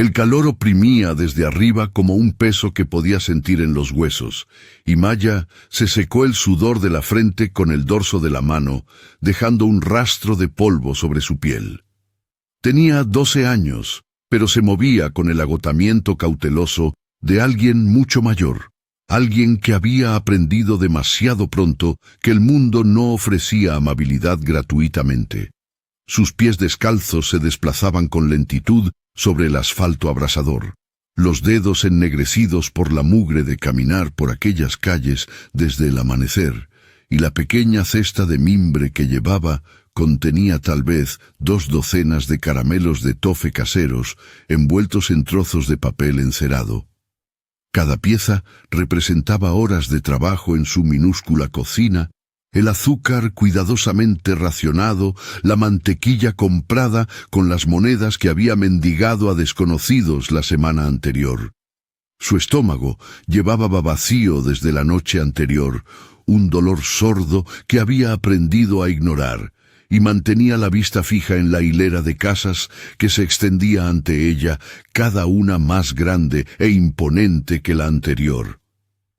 El calor oprimía desde arriba como un peso que podía sentir en los huesos, y Maya se secó el sudor de la frente con el dorso de la mano, dejando un rastro de polvo sobre su piel. Tenía 12 años, pero se movía con el agotamiento cauteloso de alguien mucho mayor, alguien que había aprendido demasiado pronto que el mundo no ofrecía amabilidad gratuitamente. Sus pies descalzos se desplazaban con lentitud sobre el asfalto abrasador, los dedos ennegrecidos por la mugre de caminar por aquellas calles desde el amanecer, y la pequeña cesta de mimbre que llevaba contenía tal vez 2 docenas de caramelos de tofe caseros envueltos en trozos de papel encerado. Cada pieza representaba horas de trabajo en su minúscula cocina, el azúcar cuidadosamente racionado, la mantequilla comprada con las monedas que había mendigado a desconocidos la semana anterior. Su estómago llevaba vacío desde la noche anterior, un dolor sordo que había aprendido a ignorar, y mantenía la vista fija en la hilera de casas que se extendía ante ella, cada una más grande e imponente que la anterior.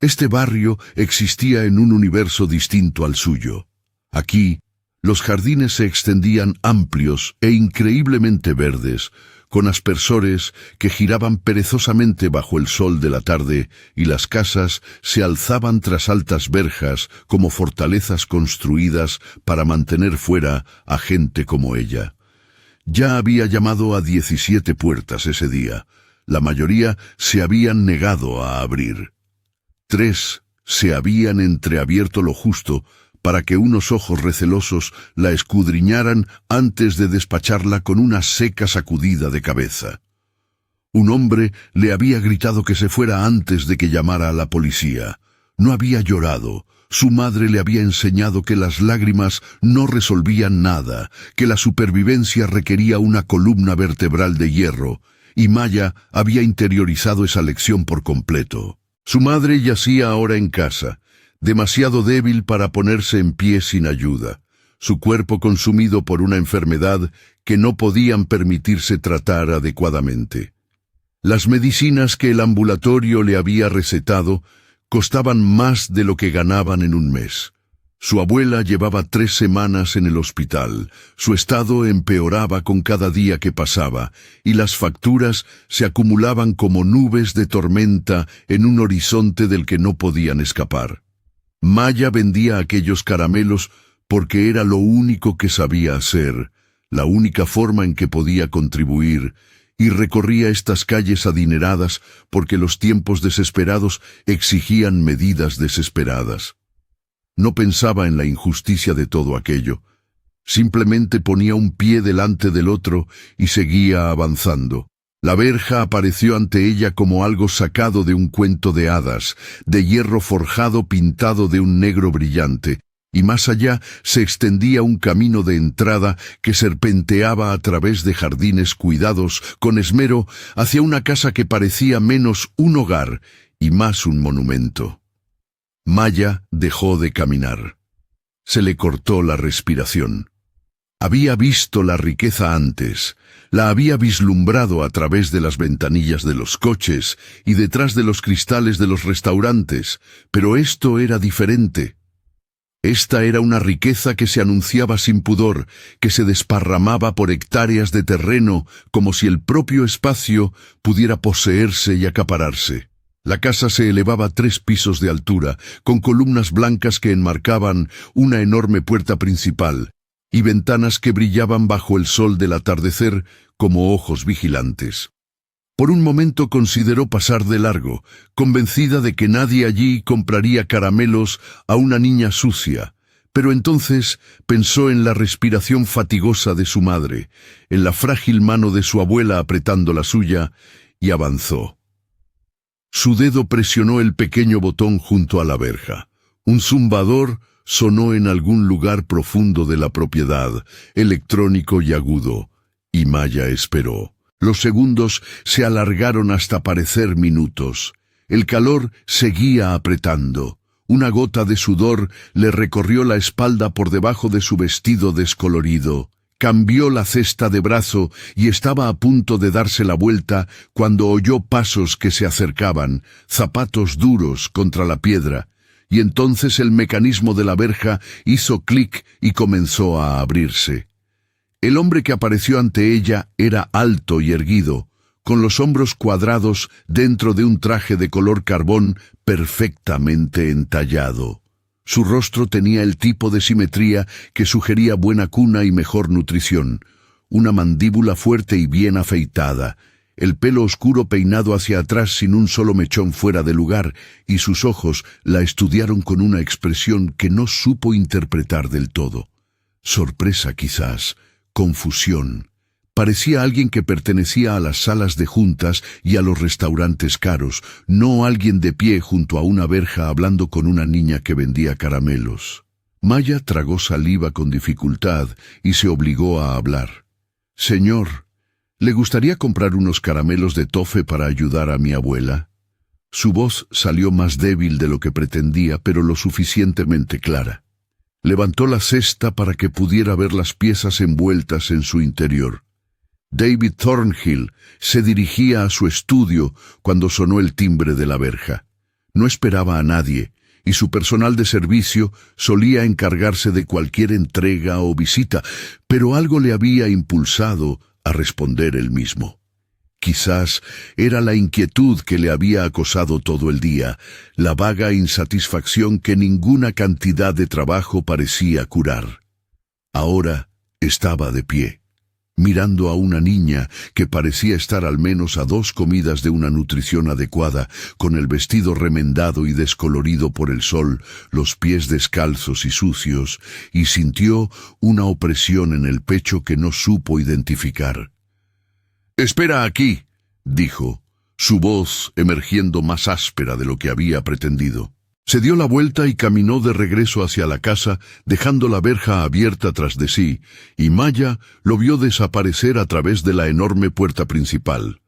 Este barrio existía en un universo distinto al suyo. Aquí, los jardines se extendían amplios e increíblemente verdes, con aspersores que giraban perezosamente bajo el sol de la tarde, y las casas se alzaban tras altas verjas como fortalezas construidas para mantener fuera a gente como ella. Ya había llamado a 17 puertas ese día. La mayoría se habían negado a abrir. 3 se habían entreabierto lo justo para que unos ojos recelosos la escudriñaran antes de despacharla con una seca sacudida de cabeza. Un hombre le había gritado que se fuera antes de que llamara a la policía. No había llorado. Su madre le había enseñado que las lágrimas no resolvían nada, que la supervivencia requería una columna vertebral de hierro, y Maya había interiorizado esa lección por completo. Su madre yacía ahora en casa, demasiado débil para ponerse en pie sin ayuda, su cuerpo consumido por una enfermedad que no podían permitirse tratar adecuadamente. Las medicinas que el ambulatorio le había recetado costaban más de lo que ganaban en un mes. Su abuela llevaba 3 semanas en el hospital, su estado empeoraba con cada día que pasaba, y las facturas se acumulaban como nubes de tormenta en un horizonte del que no podían escapar. Maya vendía aquellos caramelos porque era lo único que sabía hacer, la única forma en que podía contribuir, y recorría estas calles adineradas porque los tiempos desesperados exigían medidas desesperadas. No pensaba en la injusticia de todo aquello. Simplemente ponía un pie delante del otro y seguía avanzando. La verja apareció ante ella como algo sacado de un cuento de hadas, de hierro forjado pintado de un negro brillante, y más allá se extendía un camino de entrada que serpenteaba a través de jardines cuidados con esmero hacia una casa que parecía menos un hogar y más un monumento. Maya dejó de caminar. Se le cortó la respiración. Había visto la riqueza antes, la había vislumbrado a través de las ventanillas de los coches y detrás de los cristales de los restaurantes, pero esto era diferente. Esta era una riqueza que se anunciaba sin pudor, que se desparramaba por hectáreas de terreno como si el propio espacio pudiera poseerse y acapararse. La casa se elevaba 3 pisos de altura, con columnas blancas que enmarcaban una enorme puerta principal, y ventanas que brillaban bajo el sol del atardecer como ojos vigilantes. Por un momento consideró pasar de largo, convencida de que nadie allí compraría caramelos a una niña sucia, pero entonces pensó en la respiración fatigosa de su madre, en la frágil mano de su abuela apretando la suya, y avanzó. Su dedo presionó el pequeño botón junto a la verja. Un zumbador sonó en algún lugar profundo de la propiedad, electrónico y agudo, y Maya esperó. Los segundos se alargaron hasta parecer minutos. El calor seguía apretando. Una gota de sudor le recorrió la espalda por debajo de su vestido descolorido. cambió la cesta de brazo y estaba a punto de darse la vuelta cuando oyó pasos que se acercaban, zapatos duros contra la piedra, y entonces el mecanismo de la verja hizo clic y comenzó a abrirse. El hombre que apareció ante ella era alto y erguido, con los hombros cuadrados dentro de un traje de color carbón perfectamente entallado. Su rostro tenía el tipo de simetría que sugería buena cuna y mejor nutrición, una mandíbula fuerte y bien afeitada, el pelo oscuro peinado hacia atrás sin un solo mechón fuera de lugar, y sus ojos la estudiaron con una expresión que no supo interpretar del todo. Sorpresa quizás, confusión. Parecía alguien que pertenecía a las salas de juntas y a los restaurantes caros, no alguien de pie junto a una verja hablando con una niña que vendía caramelos. Maya tragó saliva con dificultad y se obligó a hablar. «Señor, ¿le gustaría comprar unos caramelos de tofe para ayudar a mi abuela?» Su voz salió más débil de lo que pretendía, pero lo suficientemente clara. Levantó la cesta para que pudiera ver las piezas envueltas en su interior. David Thornhill se dirigía a su estudio cuando sonó el timbre de la verja. No esperaba a nadie, y su personal de servicio solía encargarse de cualquier entrega o visita, pero algo le había impulsado a responder él mismo. Quizás era la inquietud que le había acosado todo el día, la vaga insatisfacción que ninguna cantidad de trabajo parecía curar. Ahora estaba de pie, mirando a una niña que parecía estar al menos a 2 comidas de una nutrición adecuada, con el vestido remendado y descolorido por el sol, los pies descalzos y sucios, y sintió una opresión en el pecho que no supo identificar. «Espera aquí», dijo, su voz emergiendo más áspera de lo que había pretendido. Se dio la vuelta y caminó de regreso hacia la casa, dejando la verja abierta tras de sí, y Maya lo vio desaparecer a través de la enorme puerta principal.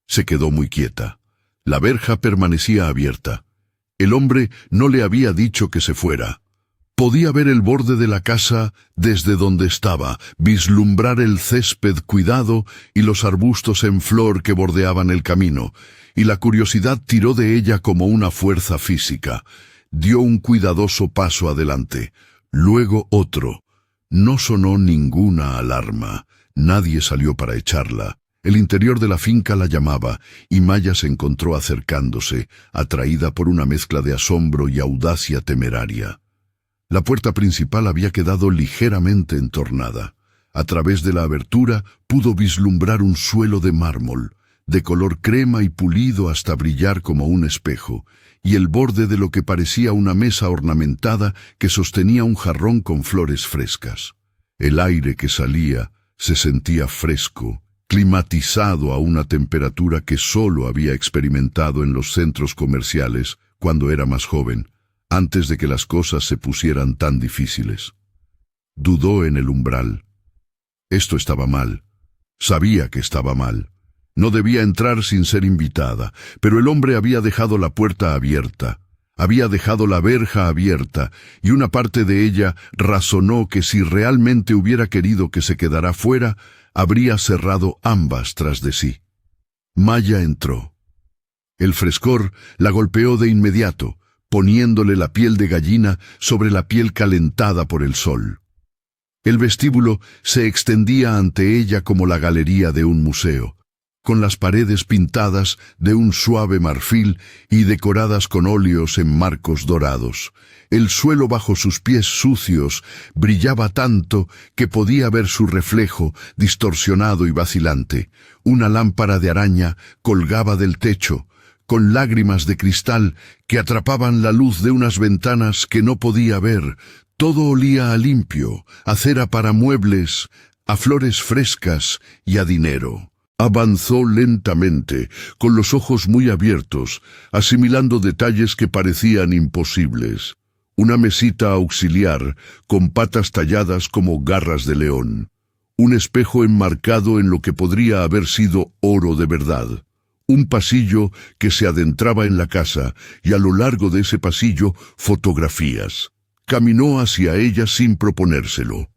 Se quedó muy quieta. La verja permanecía abierta. El hombre no le había dicho que se fuera. Podía ver el borde de la casa desde donde estaba, vislumbrar el césped cuidado y los arbustos en flor que bordeaban el camino, y la curiosidad tiró de ella como una fuerza física. Dio un cuidadoso paso adelante, luego otro. No sonó ninguna alarma, nadie salió para echarla. El interior de la finca la llamaba, y Maya se encontró acercándose, atraída por una mezcla de asombro y audacia temeraria. La puerta principal había quedado ligeramente entornada. A través de la abertura pudo vislumbrar un suelo de mármol, de color crema y pulido hasta brillar como un espejo, y el borde de lo que parecía una mesa ornamentada que sostenía un jarrón con flores frescas. El aire que salía se sentía fresco, climatizado a una temperatura que solo había experimentado en los centros comerciales cuando era más joven, antes de que las cosas se pusieran tan difíciles. Dudó en el umbral. Esto estaba mal. Sabía que estaba mal. No debía entrar sin ser invitada, pero el hombre había dejado la puerta abierta. Había dejado la verja abierta, y una parte de ella razonó que si realmente hubiera querido que se quedara fuera, habría cerrado ambas tras de sí. Maya entró. El frescor la golpeó de inmediato, poniéndole la piel de gallina sobre la piel calentada por el sol. El vestíbulo se extendía ante ella como la galería de un museo, con las paredes pintadas de un suave marfil y decoradas con óleos en marcos dorados. El suelo bajo sus pies sucios brillaba tanto que podía ver su reflejo distorsionado y vacilante. Una lámpara de araña colgaba del techo, con lágrimas de cristal que atrapaban la luz de unas ventanas que no podía ver. Todo olía a limpio, a cera para muebles, a flores frescas y a dinero. Avanzó lentamente, con los ojos muy abiertos, asimilando detalles que parecían imposibles. Una mesita auxiliar, con patas talladas como garras de león. Un espejo enmarcado en lo que podría haber sido oro de verdad. Un pasillo que se adentraba en la casa, y a lo largo de ese pasillo, fotografías. Caminó hacia ella sin proponérselo.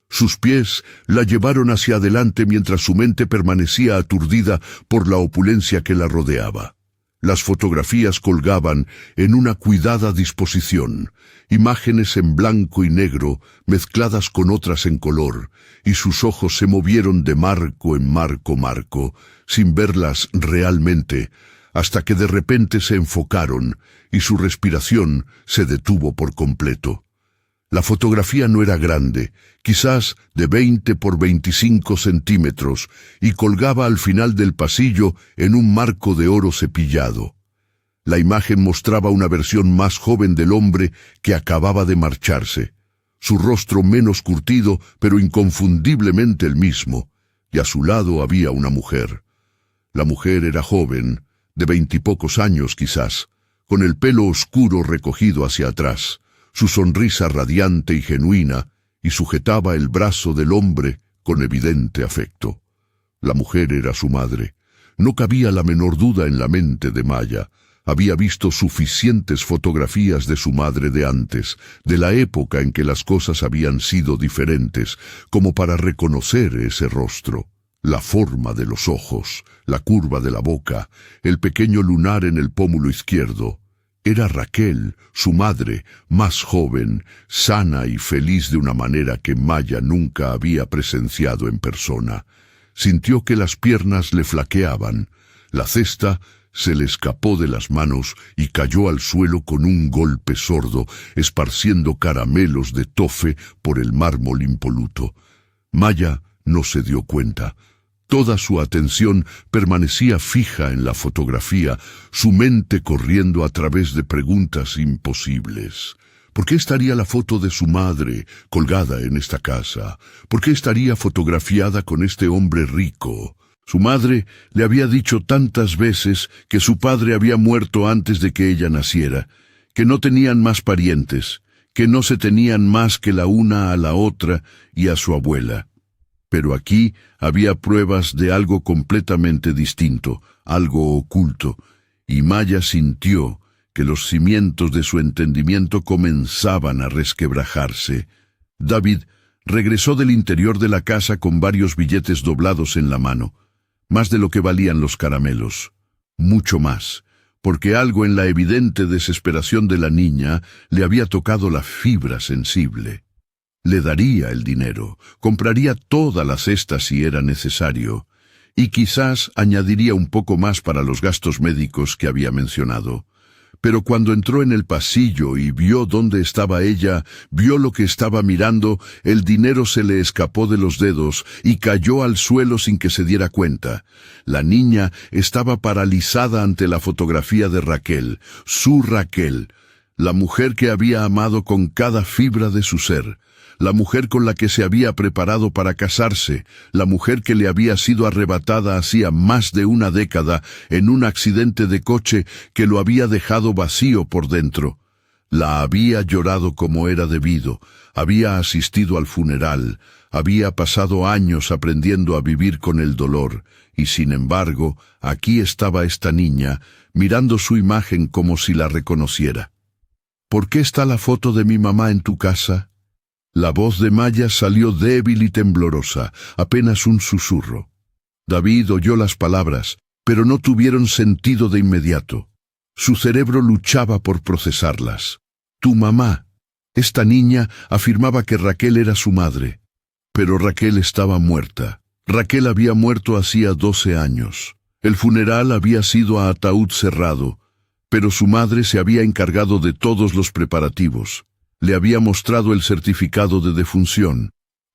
Sus pies la llevaron hacia adelante mientras su mente permanecía aturdida por la opulencia que la rodeaba. Las fotografías colgaban en una cuidada disposición, imágenes en blanco y negro mezcladas con otras en color, y sus ojos se movieron de marco en marco, sin verlas realmente, hasta que de repente se enfocaron y su respiración se detuvo por completo. La fotografía no era grande, quizás de 20 por 25 centímetros, y colgaba al final del pasillo en un marco de oro cepillado. La imagen mostraba una versión más joven del hombre que acababa de marcharse, su rostro menos curtido, pero inconfundiblemente el mismo, y a su lado había una mujer. La mujer era joven, de 20 y pocos años quizás, con el pelo oscuro recogido hacia atrás, su sonrisa radiante y genuina, y sujetaba el brazo del hombre con evidente afecto. La mujer era su madre. No cabía la menor duda en la mente de Maya. Había visto suficientes fotografías de su madre de antes, de la época en que las cosas habían sido diferentes, como para reconocer ese rostro. La forma de los ojos, la curva de la boca, el pequeño lunar en el pómulo izquierdo. Era Raquel, su madre, más joven, sana y feliz de una manera que Maya nunca había presenciado en persona. Sintió que las piernas le flaqueaban. La cesta se le escapó de las manos y cayó al suelo con un golpe sordo, esparciendo caramelos de tofe por el mármol impoluto. Maya no se dio cuenta. Toda su atención permanecía fija en la fotografía, su mente corriendo a través de preguntas imposibles. ¿Por qué estaría la foto de su madre colgada en esta casa? ¿Por qué estaría fotografiada con este hombre rico? Su madre le había dicho tantas veces que su padre había muerto antes de que ella naciera, que no tenían más parientes, que no se tenían más que la una a la otra y a su abuela. Pero aquí había pruebas de algo completamente distinto, algo oculto, y Maya sintió que los cimientos de su entendimiento comenzaban a resquebrajarse. David regresó del interior de la casa con varios billetes doblados en la mano, más de lo que valían los caramelos, mucho más, porque algo en la evidente desesperación de la niña le había tocado la fibra sensible. Le daría el dinero, compraría toda la cesta si era necesario, y quizás añadiría un poco más para los gastos médicos que había mencionado. Pero cuando entró en el pasillo y vio dónde estaba ella, vio lo que estaba mirando, el dinero se le escapó de los dedos y cayó al suelo sin que se diera cuenta. La niña estaba paralizada ante la fotografía de Raquel, su Raquel, la mujer que había amado con cada fibra de su ser. La mujer con la que se había preparado para casarse, la mujer que le había sido arrebatada hacía más de una década en un accidente de coche que lo había dejado vacío por dentro. La había llorado como era debido, había asistido al funeral, había pasado años aprendiendo a vivir con el dolor, y sin embargo, aquí estaba esta niña, mirando su imagen como si la reconociera. ¿Por qué está la foto de mi mamá en tu casa? La voz de Maya salió débil y temblorosa, apenas un susurro. David oyó las palabras, pero no tuvieron sentido de inmediato. Su cerebro luchaba por procesarlas. Tu mamá. Esta niña afirmaba que Raquel era su madre, pero Raquel estaba muerta. Raquel había muerto hacía 12 años. El funeral había sido a ataúd cerrado, pero su madre se había encargado de todos los preparativos. Le había mostrado el certificado de defunción.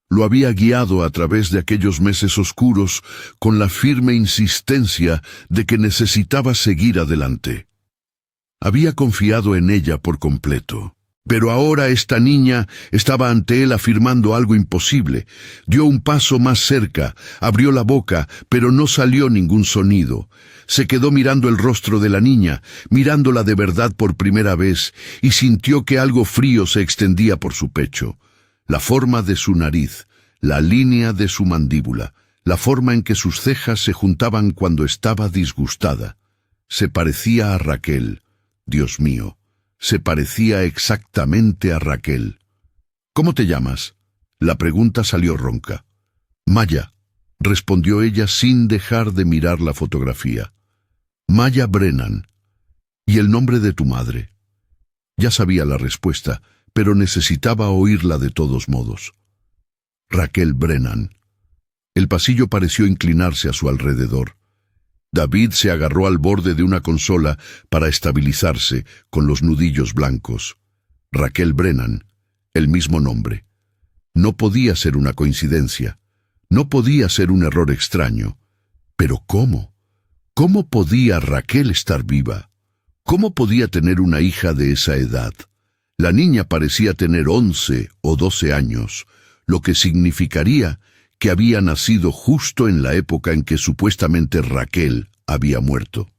Lo había guiado a través de aquellos meses oscuros con la firme insistencia de que necesitaba seguir adelante. Había confiado en ella por completo. Pero ahora esta niña estaba ante él afirmando algo imposible. Dio un paso más cerca, abrió la boca, pero no salió ningún sonido. Se quedó mirando el rostro de la niña, mirándola de verdad por primera vez, y sintió que algo frío se extendía por su pecho. La forma de su nariz, la línea de su mandíbula, la forma en que sus cejas se juntaban cuando estaba disgustada. Se parecía a Raquel. Dios mío. Se parecía exactamente a Raquel. ¿Cómo te llamas? La pregunta salió ronca. Maya, respondió ella sin dejar de mirar la fotografía. Maya Brennan. ¿Y el nombre de tu madre? Ya sabía la respuesta, pero necesitaba oírla de todos modos. Raquel Brennan. El pasillo pareció inclinarse a su alrededor. David se agarró al borde de una consola para estabilizarse con los nudillos blancos. Raquel Brennan, el mismo nombre. No podía ser una coincidencia. No podía ser un error extraño. Pero ¿cómo? ¿Cómo podía Raquel estar viva? ¿Cómo podía tener una hija de esa edad? La niña parecía tener 11 o 12 años, lo que significaría que había nacido justo en la época en que supuestamente Raquel había muerto.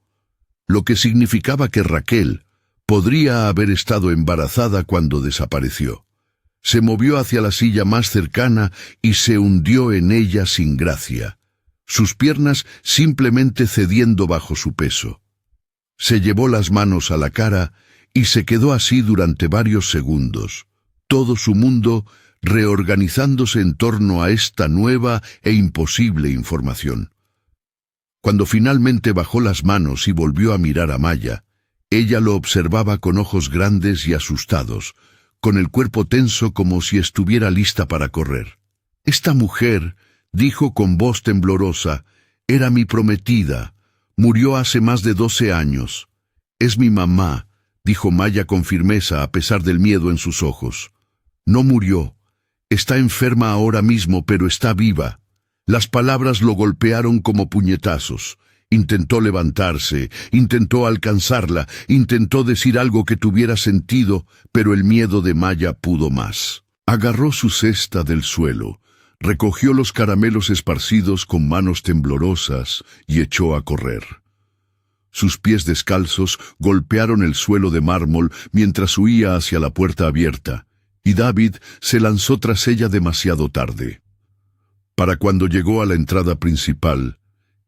Lo que significaba que Raquel podría haber estado embarazada cuando desapareció. Se movió hacia la silla más cercana y se hundió en ella sin gracia, sus piernas simplemente cediendo bajo su peso. Se llevó las manos a la cara y se quedó así durante varios segundos, todo su mundo reorganizándose en torno a esta nueva e imposible información. Cuando finalmente bajó las manos y volvió a mirar a Maya, ella lo observaba con ojos grandes y asustados, con el cuerpo tenso como si estuviera lista para correr. Esta mujer, dijo con voz temblorosa, era mi prometida. Murió hace más de 12 años. Es mi mamá, dijo Maya con firmeza a pesar del miedo en sus ojos. No murió. Está enferma ahora mismo, pero está viva. Las palabras lo golpearon como puñetazos. Intentó levantarse, intentó alcanzarla, intentó decir algo que tuviera sentido, pero el miedo de Maya pudo más. Agarró su cesta del suelo, recogió los caramelos esparcidos con manos temblorosas y echó a correr. Sus pies descalzos golpearon el suelo de mármol mientras huía hacia la puerta abierta, y David se lanzó tras ella demasiado tarde. Para cuando llegó a la entrada principal,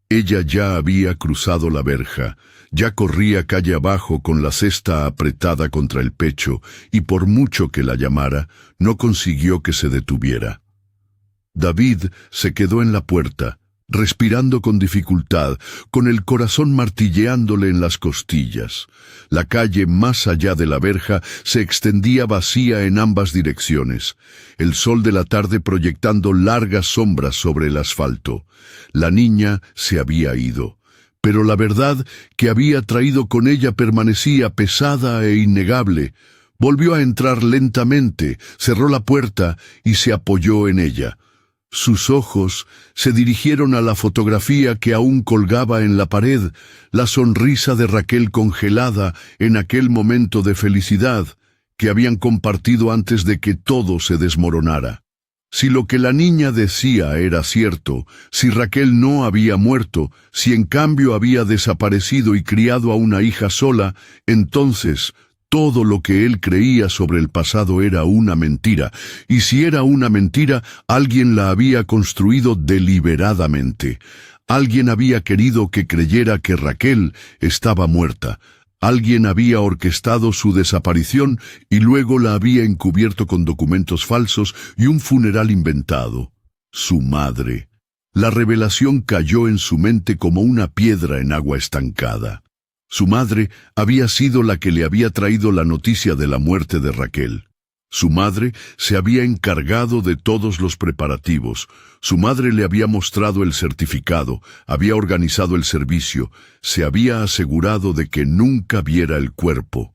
ella ya había cruzado la verja, ya corría calle abajo con la cesta apretada contra el pecho, y por mucho que la llamara, no consiguió que se detuviera. David se quedó en la puerta, respirando con dificultad, con el corazón martilleándole en las costillas. La calle más allá de la verja se extendía vacía en ambas direcciones, el sol de la tarde proyectando largas sombras sobre el asfalto. La niña se había ido, pero la verdad que había traído con ella permanecía pesada e innegable. Volvió a entrar lentamente, cerró la puerta y se apoyó en ella. Sus ojos se dirigieron a la fotografía que aún colgaba en la pared, la sonrisa de Raquel congelada en aquel momento de felicidad que habían compartido antes de que todo se desmoronara. Si lo que la niña decía era cierto, si Raquel no había muerto, si en cambio había desaparecido y criado a una hija sola, entonces todo lo que él creía sobre el pasado era una mentira, y si era una mentira, alguien la había construido deliberadamente. Alguien había querido que creyera que Raquel estaba muerta. Alguien había orquestado su desaparición y luego la había encubierto con documentos falsos y un funeral inventado. Su madre. La revelación cayó en su mente como una piedra en agua estancada. Su madre había sido la que le había traído la noticia de la muerte de Raquel. Su madre se había encargado de todos los preparativos. Su madre le había mostrado el certificado, había organizado el servicio, se había asegurado de que nunca viera el cuerpo.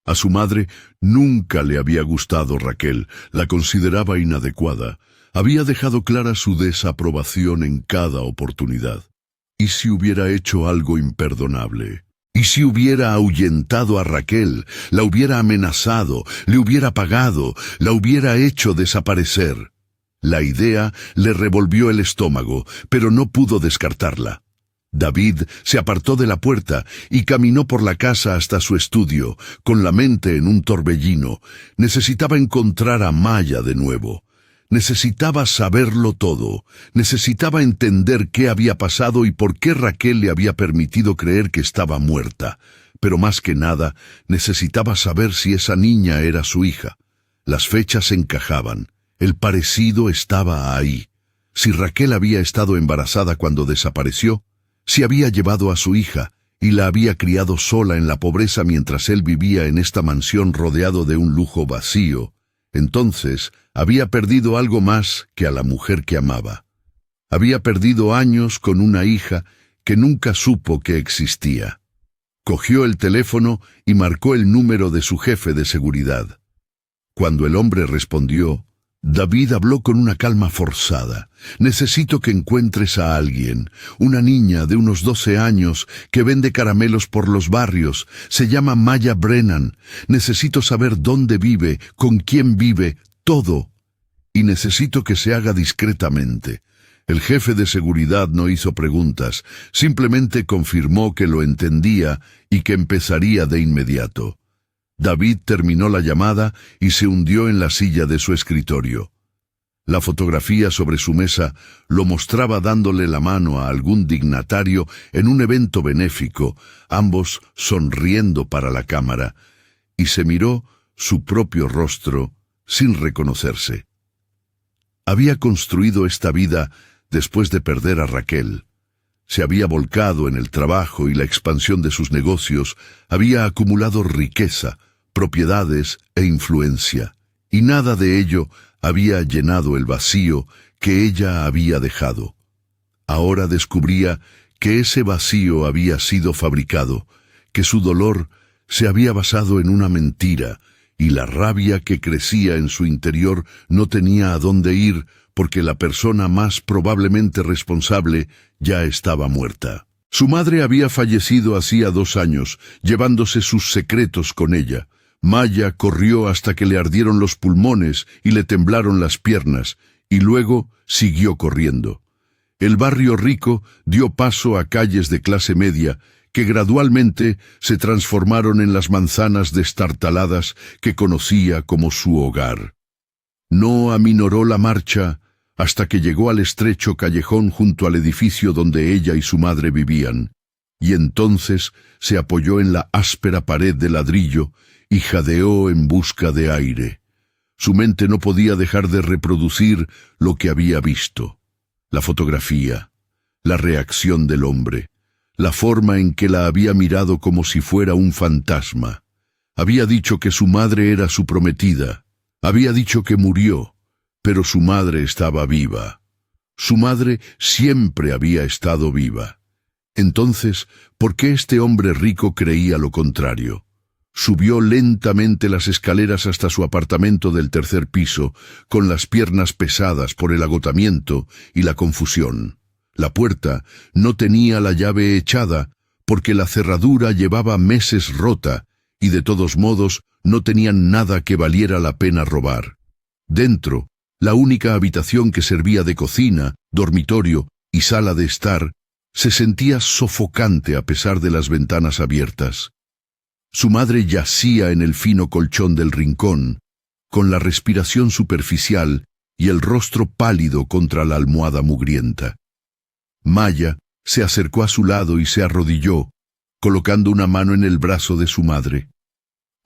A su madre nunca le había gustado Raquel, la consideraba inadecuada. Había dejado clara su desaprobación en cada oportunidad. ¿Y si hubiera hecho algo imperdonable? ¿Y si hubiera ahuyentado a Raquel, la hubiera amenazado, le hubiera pagado, la hubiera hecho desaparecer? La idea le revolvió el estómago, pero no pudo descartarla. David se apartó de la puerta y caminó por la casa hasta su estudio, con la mente en un torbellino. Necesitaba encontrar a Maya de nuevo. Necesitaba saberlo todo, necesitaba entender qué había pasado y por qué Raquel le había permitido creer que estaba muerta. Pero más que nada, necesitaba saber si esa niña era su hija. Las fechas encajaban. El parecido estaba ahí. Si Raquel había estado embarazada cuando desapareció, si había llevado a su hija y la había criado sola en la pobreza mientras él vivía en esta mansión rodeado de un lujo vacío, entonces había perdido algo más que a la mujer que amaba. Había perdido años con una hija que nunca supo que existía. Cogió el teléfono y marcó el número de su jefe de seguridad. Cuando el hombre respondió, David habló con una calma forzada. «Necesito que encuentres a alguien, una niña de unos 12 años que vende caramelos por los barrios. Se llama Maya Brennan. Necesito saber dónde vive, con quién vive, todo. Y necesito que se haga discretamente». El jefe de seguridad no hizo preguntas, simplemente confirmó que lo entendía y que empezaría de inmediato. David terminó la llamada y se hundió en la silla de su escritorio. La fotografía sobre su mesa lo mostraba dándole la mano a algún dignatario en un evento benéfico, ambos sonriendo para la cámara, y se miró su propio rostro sin reconocerse. Había construido esta vida después de perder a Raquel. Se había volcado en el trabajo y la expansión de sus negocios, había acumulado riqueza, propiedades e influencia, y nada de ello había llenado el vacío que ella había dejado. Ahora descubría que ese vacío había sido fabricado, que su dolor se había basado en una mentira, y la rabia que crecía en su interior no tenía a dónde ir porque la persona más probablemente responsable ya estaba muerta. Su madre había fallecido hacía 2 años, llevándose sus secretos con ella. Maya corrió hasta que le ardieron los pulmones y le temblaron las piernas, y luego siguió corriendo. El barrio rico dio paso a calles de clase media, que gradualmente se transformaron en las manzanas destartaladas que conocía como su hogar. No aminoró la marcha hasta que llegó al estrecho callejón junto al edificio donde ella y su madre vivían, y entonces se apoyó en la áspera pared de ladrillo y jadeó en busca de aire. Su mente no podía dejar de reproducir lo que había visto. La fotografía, la reacción del hombre, la forma en que la había mirado como si fuera un fantasma. Había dicho que su madre era su prometida. Había dicho que murió, pero su madre estaba viva. Su madre siempre había estado viva. Entonces, ¿por qué este hombre rico creía lo contrario? Subió lentamente las escaleras hasta su apartamento del 3er piso, con las piernas pesadas por el agotamiento y la confusión. La puerta no tenía la llave echada, porque la cerradura llevaba meses rota, y de todos modos no tenían nada que valiera la pena robar. Dentro, la única habitación que servía de cocina, dormitorio y sala de estar, se sentía sofocante a pesar de las ventanas abiertas. Su madre yacía en el fino colchón del rincón, con la respiración superficial y el rostro pálido contra la almohada mugrienta. Maya se acercó a su lado y se arrodilló, colocando una mano en el brazo de su madre.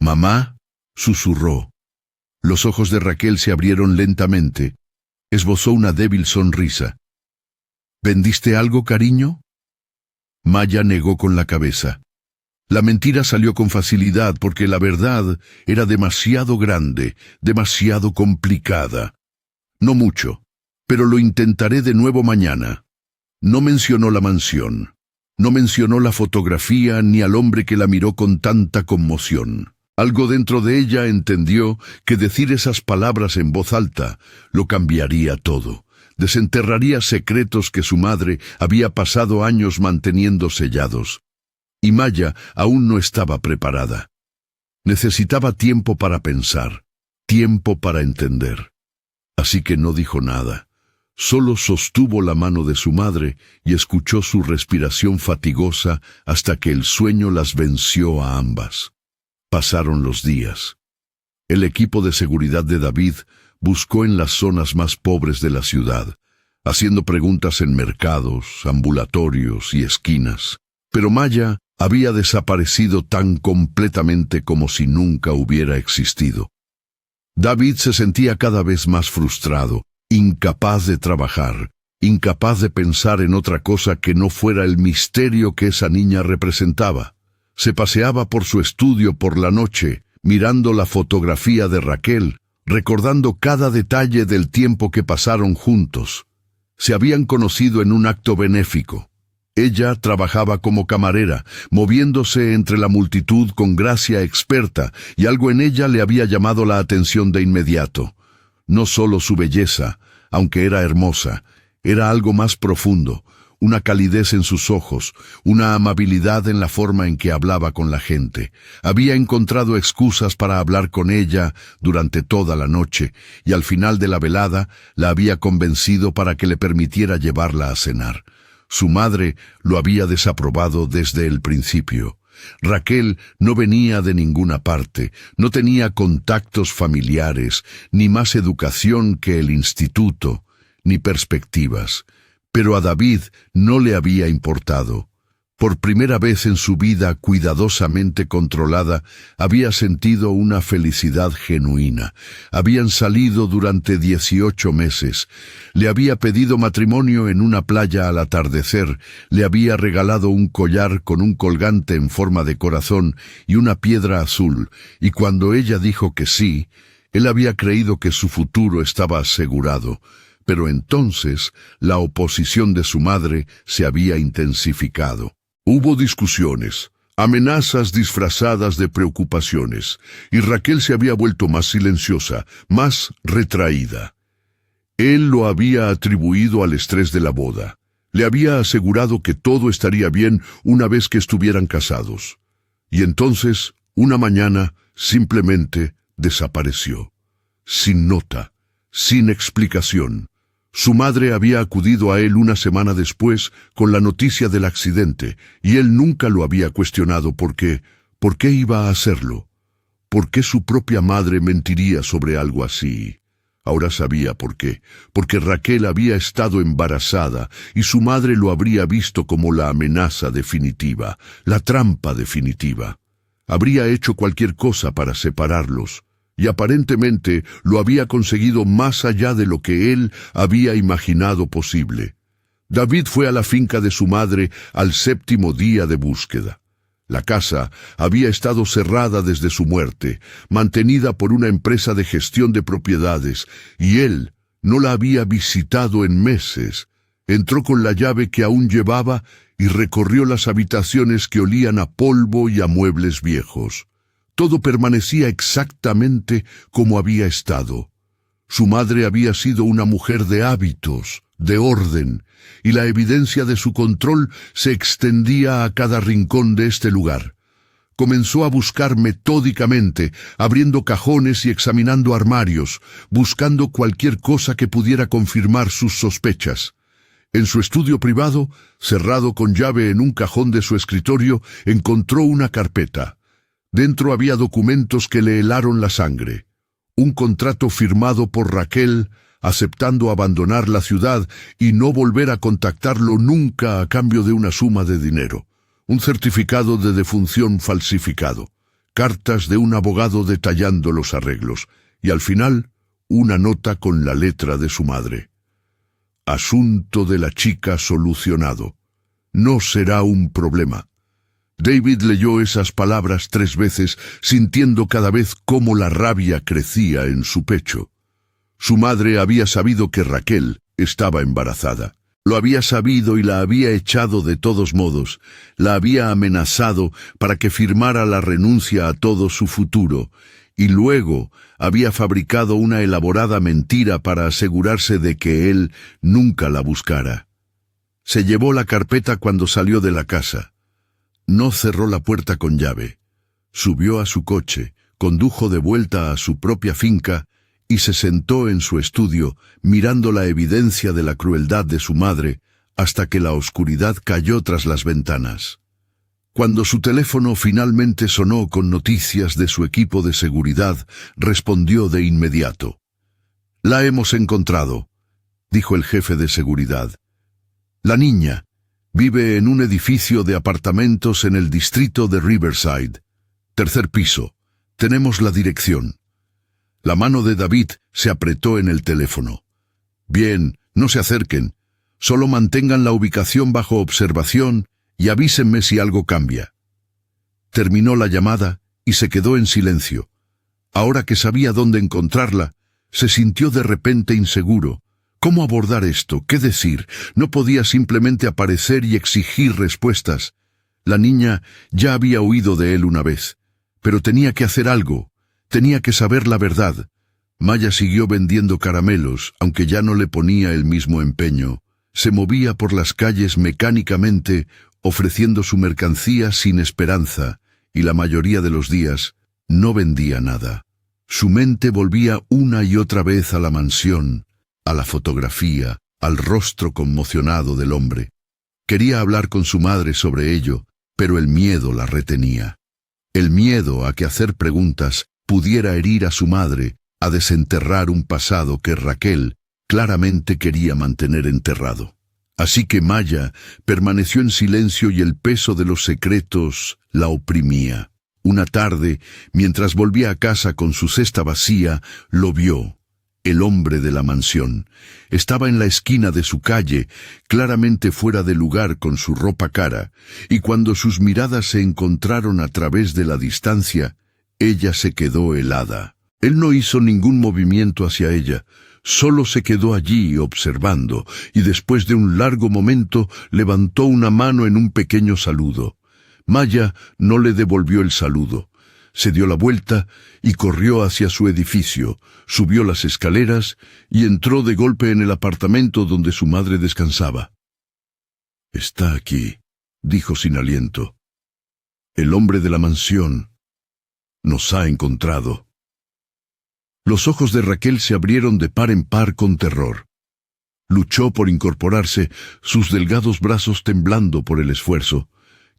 «Mamá», susurró. Los ojos de Raquel se abrieron lentamente. Esbozó una débil sonrisa. «¿Vendiste algo, cariño?» Maya negó con la cabeza. La mentira salió con facilidad porque la verdad era demasiado grande, demasiado complicada. «No mucho, pero lo intentaré de nuevo mañana». No mencionó la mansión. No mencionó la fotografía ni al hombre que la miró con tanta conmoción. Algo dentro de ella entendió que decir esas palabras en voz alta lo cambiaría todo. Desenterraría secretos que su madre había pasado años manteniendo sellados. Y Maya aún no estaba preparada. Necesitaba tiempo para pensar, tiempo para entender. Así que no dijo nada. Solo sostuvo la mano de su madre y escuchó su respiración fatigosa hasta que el sueño las venció a ambas. Pasaron los días. El equipo de seguridad de David buscó en las zonas más pobres de la ciudad, haciendo preguntas en mercados, ambulatorios y esquinas. Pero Maya había desaparecido tan completamente como si nunca hubiera existido. David se sentía cada vez más frustrado, incapaz de trabajar, incapaz de pensar en otra cosa que no fuera el misterio que esa niña representaba. Se paseaba por su estudio por la noche, mirando la fotografía de Raquel, recordando cada detalle del tiempo que pasaron juntos. Se habían conocido en un acto benéfico. Ella trabajaba como camarera, moviéndose entre la multitud con gracia experta, y algo en ella le había llamado la atención de inmediato. No solo su belleza, aunque era hermosa, era algo más profundo, una calidez en sus ojos, una amabilidad en la forma en que hablaba con la gente. Había encontrado excusas para hablar con ella durante toda la noche, y al final de la velada la había convencido para que le permitiera llevarla a cenar. Su madre lo había desaprobado desde el principio. Raquel no venía de ninguna parte, no tenía contactos familiares, ni más educación que el instituto, ni perspectivas. Pero a David no le había importado. Por primera vez en su vida cuidadosamente controlada, había sentido una felicidad genuina. Habían salido durante 18 meses. Le había pedido matrimonio en una playa al atardecer. Le había regalado un collar con un colgante en forma de corazón y una piedra azul. Y cuando ella dijo que sí, él había creído que su futuro estaba asegurado. Pero entonces la oposición de su madre se había intensificado. Hubo discusiones, amenazas disfrazadas de preocupaciones, y Raquel se había vuelto más silenciosa, más retraída. Él lo había atribuido al estrés de la boda. Le había asegurado que todo estaría bien una vez que estuvieran casados. Y entonces, una mañana, simplemente desapareció. Sin nota, sin explicación. Su madre había acudido a él una semana después con la noticia del accidente, y él nunca lo había cuestionado ¿por qué iba a hacerlo? ¿Por qué su propia madre mentiría sobre algo así? Ahora sabía por qué, porque Raquel había estado embarazada y su madre lo habría visto como la amenaza definitiva, la trampa definitiva. Habría hecho cualquier cosa para separarlos. Y aparentemente lo había conseguido más allá de lo que él había imaginado posible. David fue a la finca de su madre al 7º día de búsqueda. La casa había estado cerrada desde su muerte, mantenida por una empresa de gestión de propiedades, y él no la había visitado en meses. Entró con la llave que aún llevaba y recorrió las habitaciones que olían a polvo y a muebles viejos. Todo permanecía exactamente como había estado. Su madre había sido una mujer de hábitos, de orden, y la evidencia de su control se extendía a cada rincón de este lugar. Comenzó a buscar metódicamente, abriendo cajones y examinando armarios, buscando cualquier cosa que pudiera confirmar sus sospechas. En su estudio privado, cerrado con llave en un cajón de su escritorio, encontró una carpeta. Dentro había documentos que le helaron la sangre. Un contrato firmado por Raquel, aceptando abandonar la ciudad y no volver a contactarlo nunca a cambio de una suma de dinero. Un certificado de defunción falsificado. Cartas de un abogado detallando los arreglos. Y al final, una nota con la letra de su madre. Asunto de la chica solucionado. No será un problema. David leyó esas palabras 3 veces, sintiendo cada vez cómo la rabia crecía en su pecho. Su madre había sabido que Raquel estaba embarazada. Lo había sabido y la había echado de todos modos. La había amenazado para que firmara la renuncia a todo su futuro. Y luego había fabricado una elaborada mentira para asegurarse de que él nunca la buscara. Se llevó la carpeta cuando salió de la casa. No cerró la puerta con llave. Subió a su coche, condujo de vuelta a su propia finca y se sentó en su estudio mirando la evidencia de la crueldad de su madre hasta que la oscuridad cayó tras las ventanas. Cuando su teléfono finalmente sonó con noticias de su equipo de seguridad, respondió de inmediato. «La hemos encontrado», dijo el jefe de seguridad. «La niña vive en un edificio de apartamentos en el distrito de Riverside. 3er piso. Tenemos la dirección». La mano de David se apretó en el teléfono. Bien, no se acerquen. Solo mantengan la ubicación bajo observación y avísenme si algo cambia. Terminó la llamada y se quedó en silencio. Ahora que sabía dónde encontrarla, se sintió de repente inseguro. ¿Cómo abordar esto? ¿Qué decir? No podía simplemente aparecer y exigir respuestas. La niña ya había huido de él una vez, pero tenía que hacer algo. Tenía que saber la verdad. Maya siguió vendiendo caramelos, aunque ya no le ponía el mismo empeño. Se movía por las calles mecánicamente, ofreciendo su mercancía sin esperanza, y la mayoría de los días no vendía nada. Su mente volvía una y otra vez a la mansión, a la fotografía, al rostro conmocionado del hombre. Quería hablar con su madre sobre ello, pero el miedo la retenía. El miedo a que hacer preguntas pudiera herir a su madre, a desenterrar un pasado que Raquel claramente quería mantener enterrado. Así que Maya permaneció en silencio y el peso de los secretos la oprimía. Una tarde, mientras volvía a casa con su cesta vacía, lo vio. El hombre de la mansión. Estaba en la esquina de su calle, claramente fuera de lugar con su ropa cara, y cuando sus miradas se encontraron a través de la distancia, ella se quedó helada. Él no hizo ningún movimiento hacia ella, solo se quedó allí observando, y después de un largo momento levantó una mano en un pequeño saludo. Maya no le devolvió el saludo. Se dio la vuelta y corrió hacia su edificio, subió las escaleras y entró de golpe en el apartamento donde su madre descansaba. «Está aquí», dijo sin aliento. «El hombre de la mansión nos ha encontrado». Los ojos de Raquel se abrieron de par en par con terror. Luchó por incorporarse, sus delgados brazos temblando por el esfuerzo.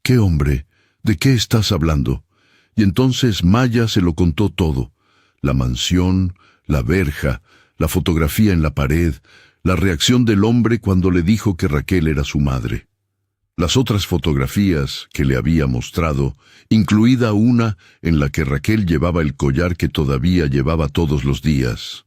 «¿Qué hombre? ¿De qué estás hablando?» Y entonces Maya se lo contó todo. La mansión, la verja, la fotografía en la pared, la reacción del hombre cuando le dijo que Raquel era su madre. Las otras fotografías que le había mostrado, incluida una en la que Raquel llevaba el collar que todavía llevaba todos los días.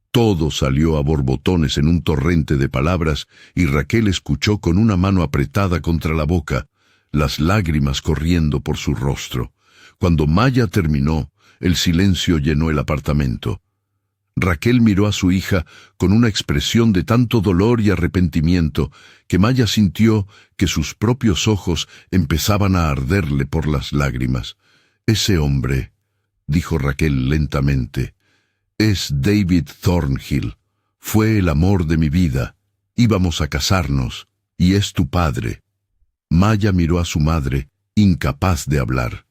Todo salió a borbotones en un torrente de palabras y Raquel escuchó con una mano apretada contra la boca, las lágrimas corriendo por su rostro. Cuando Maya terminó, el silencio llenó el apartamento. Raquel miró a su hija con una expresión de tanto dolor y arrepentimiento que Maya sintió que sus propios ojos empezaban a arderle por las lágrimas. «Ese hombre», dijo Raquel lentamente, «es David Thornhill. Fue el amor de mi vida. Íbamos a casarnos, y es tu padre». Maya miró a su madre, incapaz de hablar.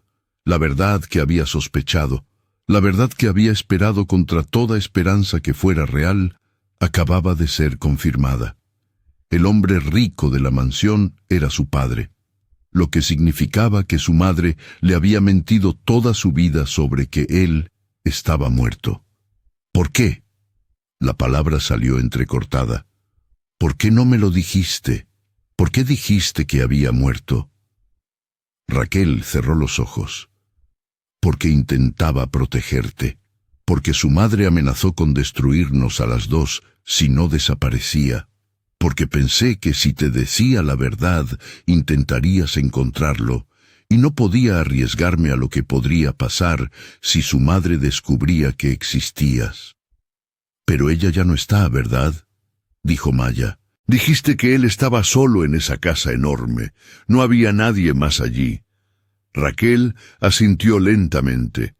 La verdad que había sospechado, la verdad que había esperado contra toda esperanza que fuera real, acababa de ser confirmada. El hombre rico de la mansión era su padre, lo que significaba que su madre le había mentido toda su vida sobre que él estaba muerto. «¿Por qué?». La palabra salió entrecortada. «¿Por qué no me lo dijiste? ¿Por qué dijiste que había muerto?». Raquel cerró los ojos. «Porque intentaba protegerte, porque su madre amenazó con destruirnos a las dos si no desaparecía, porque pensé que si te decía la verdad intentarías encontrarlo, y no podía arriesgarme a lo que podría pasar si su madre descubría que existías». «Pero ella ya no está, ¿verdad?», dijo Maya. «Dijiste que él estaba solo en esa casa enorme, no había nadie más allí». Raquel asintió lentamente.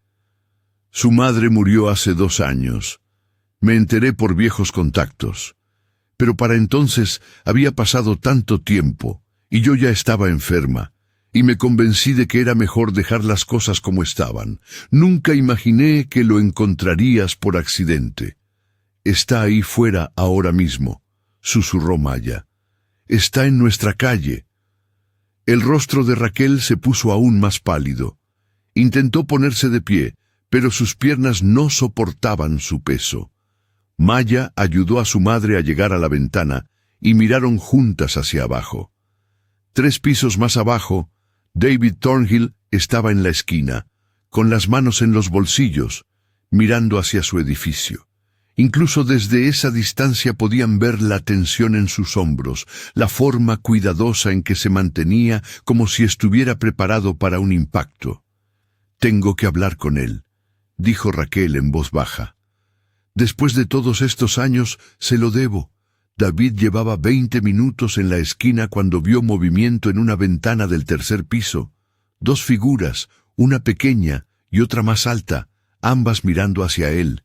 «Su madre murió hace 2 años. Me enteré por viejos contactos. Pero para entonces había pasado tanto tiempo, y yo ya estaba enferma, y me convencí de que era mejor dejar las cosas como estaban. Nunca imaginé que lo encontrarías por accidente». «Está ahí fuera ahora mismo», susurró Maya. «Está en nuestra calle». El rostro de Raquel se puso aún más pálido. Intentó ponerse de pie, pero sus piernas no soportaban su peso. Maya ayudó a su madre a llegar a la ventana y miraron juntas hacia abajo. 3 pisos más abajo, David Thornhill estaba en la esquina, con las manos en los bolsillos, mirando hacia su edificio. Incluso desde esa distancia podían ver la tensión en sus hombros, la forma cuidadosa en que se mantenía como si estuviera preparado para un impacto. «Tengo que hablar con él», dijo Raquel en voz baja. «Después de todos estos años, se lo debo». David llevaba 20 minutos en la esquina cuando vio movimiento en una ventana del tercer piso. 2 figuras, una pequeña y otra más alta, ambas mirando hacia él.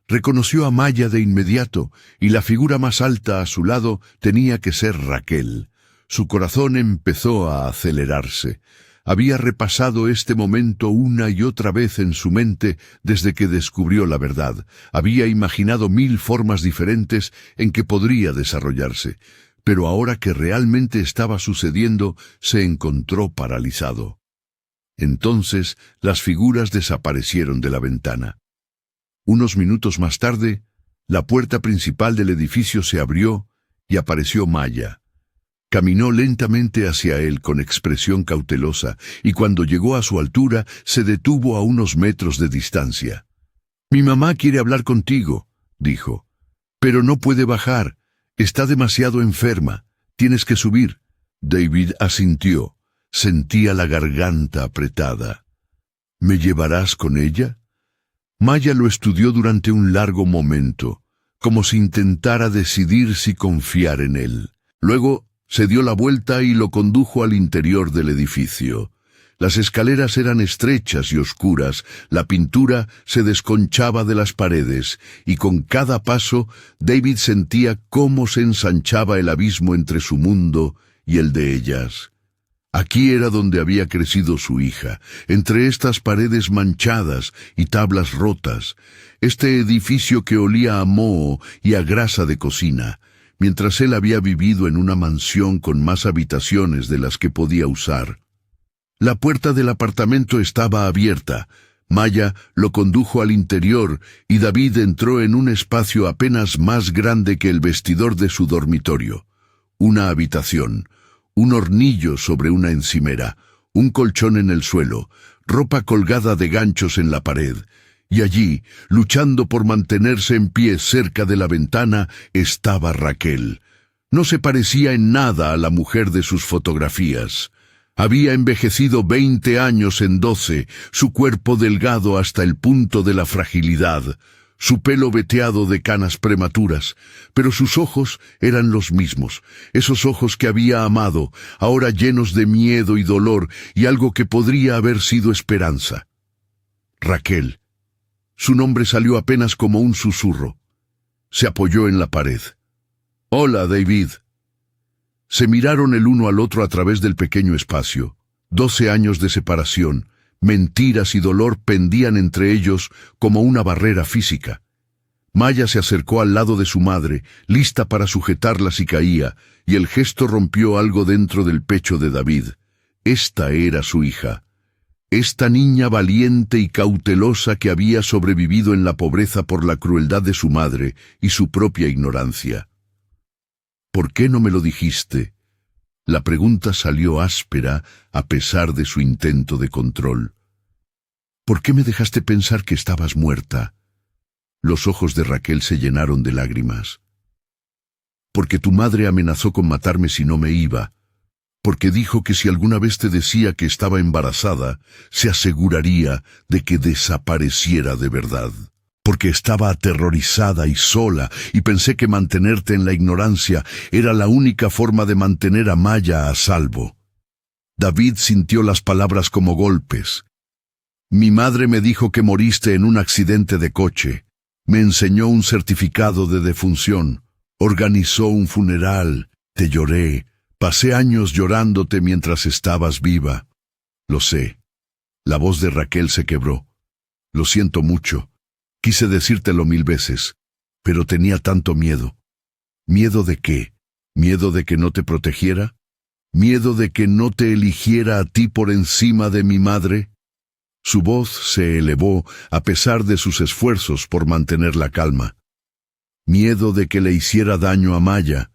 Reconoció a Maya de inmediato, y la figura más alta a su lado tenía que ser Raquel. Su corazón empezó a acelerarse. Había repasado este momento una y otra vez en su mente desde que descubrió la verdad. Había imaginado 1000 formas diferentes en que podría desarrollarse, pero ahora que realmente estaba sucediendo, se encontró paralizado. Entonces, las figuras desaparecieron de la ventana. Unos minutos más tarde, la puerta principal del edificio se abrió y apareció Maya. Caminó lentamente hacia él con expresión cautelosa, y cuando llegó a su altura, se detuvo a unos metros de distancia. «Mi mamá quiere hablar contigo», dijo. «Pero no puede bajar. Está demasiado enferma. Tienes que subir». David asintió. Sentía la garganta apretada. «¿Me llevarás con ella?» Maya lo estudió durante un largo momento, como si intentara decidir si confiar en él. Luego se dio la vuelta y lo condujo al interior del edificio. Las escaleras eran estrechas y oscuras, la pintura se desconchaba de las paredes, y con cada paso David sentía cómo se ensanchaba el abismo entre su mundo y el de ellas. Aquí era donde había crecido su hija, entre estas paredes manchadas y tablas rotas, este edificio que olía a moho y a grasa de cocina, mientras él había vivido en una mansión con más habitaciones de las que podía usar. La puerta del apartamento estaba abierta. Maya lo condujo al interior y David entró en un espacio apenas más grande que el vestidor de su dormitorio. Una habitación. Un hornillo sobre una encimera, un colchón en el suelo, ropa colgada de ganchos en la pared, y allí, luchando por mantenerse en pie cerca de la ventana, estaba Raquel. No se parecía en nada a la mujer de sus fotografías. Había envejecido 20 años en 12, su cuerpo delgado hasta el punto de la fragilidad, su pelo veteado de canas prematuras, pero sus ojos eran los mismos, esos ojos que había amado, ahora llenos de miedo y dolor y algo que podría haber sido esperanza. Raquel. Su nombre salió apenas como un susurro. Se apoyó en la pared. «Hola, David». Se miraron el uno al otro a través del pequeño espacio. 12 años de separación. Mentiras y dolor pendían entre ellos como una barrera física. Maya se acercó al lado de su madre, lista para sujetarla si caía, y el gesto rompió algo dentro del pecho de David. Esta era su hija. Esta niña valiente y cautelosa que había sobrevivido en la pobreza por la crueldad de su madre y su propia ignorancia. «¿Por qué no me lo dijiste?» La pregunta salió áspera a pesar de su intento de control. «¿Por qué me dejaste pensar que estabas muerta?» Los ojos de Raquel se llenaron de lágrimas. «Porque tu madre amenazó con matarme si no me iba. Porque dijo que si alguna vez te decía que estaba embarazada, se aseguraría de que desapareciera de verdad. Porque estaba aterrorizada y sola, y pensé que mantenerte en la ignorancia era la única forma de mantener a Maya a salvo». David sintió las palabras como golpes. «Mi madre me dijo que moriste en un accidente de coche. Me enseñó un certificado de defunción. Organizó un funeral. Te lloré. Pasé años llorándote mientras estabas viva». «Lo sé». La voz de Raquel se quebró. «Lo siento mucho. Quise decírtelo 1000 veces, pero tenía tanto miedo». «¿Miedo de qué? ¿Miedo de que no te protegiera? ¿Miedo de que no te eligiera a ti por encima de mi madre?» Su voz se elevó a pesar de sus esfuerzos por mantener la calma. «Miedo de que le hiciera daño a Maya»,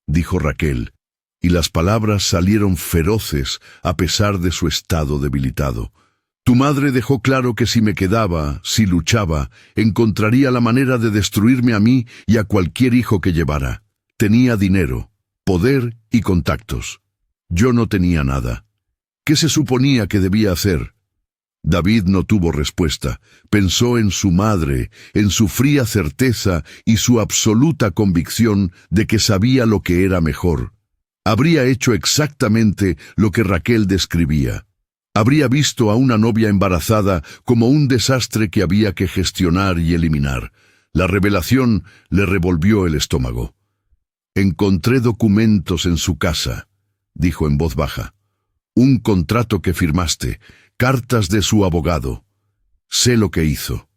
dijo Raquel, y las palabras salieron feroces a pesar de su estado debilitado. Tu madre dejó claro que si me quedaba, si luchaba, encontraría la manera de destruirme a mí y a cualquier hijo que llevara. Tenía dinero, poder y contactos. Yo no tenía nada. ¿Qué se suponía que debía hacer? David no tuvo respuesta. Pensó en su madre, en su fría certeza y su absoluta convicción de que sabía lo que era mejor. Habría hecho exactamente lo que Raquel describía. Habría visto a una novia embarazada como un desastre que había que gestionar y eliminar. La revelación le revolvió el estómago. «Encontré documentos en su casa», dijo en voz baja. «Un contrato que firmaste, cartas de su abogado. Sé lo que hizo».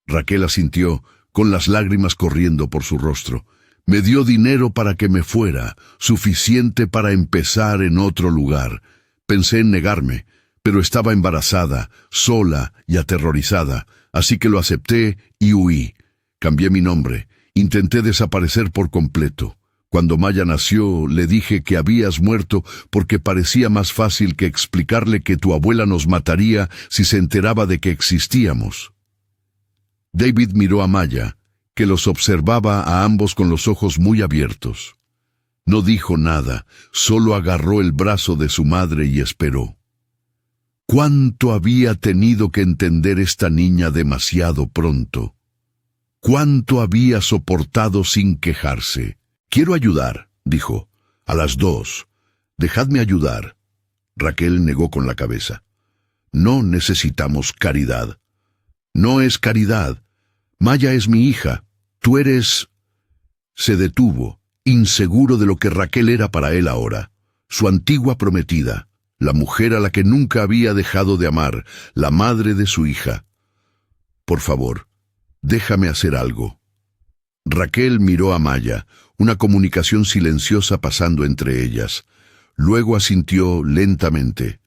Raquel asintió, con las lágrimas corriendo por su rostro. «Me dio dinero para que me fuera, suficiente para empezar en otro lugar. Pensé en negarme, pero estaba embarazada, sola y aterrorizada, así que lo acepté y huí. Cambié mi nombre, intenté desaparecer por completo. Cuando Maya nació, le dije que habías muerto porque parecía más fácil que explicarle que tu abuela nos mataría si se enteraba de que existíamos». David miró a Maya, que los observaba a ambos con los ojos muy abiertos. No dijo nada, solo agarró el brazo de su madre y esperó. ¿Cuánto había tenido que entender esta niña demasiado pronto? ¿Cuánto había soportado sin quejarse? «Quiero ayudar», dijo. «A las 2. Dejadme ayudar». Raquel negó con la cabeza. «No necesitamos caridad». «No es caridad. Maya es mi hija. Tú eres...» Se detuvo, inseguro de lo que Raquel era para él ahora. Su antigua prometida, la mujer a la que nunca había dejado de amar, la madre de su hija. «Por favor, déjame hacer algo». Raquel miró a Maya, una comunicación silenciosa pasando entre ellas. Luego asintió lentamente.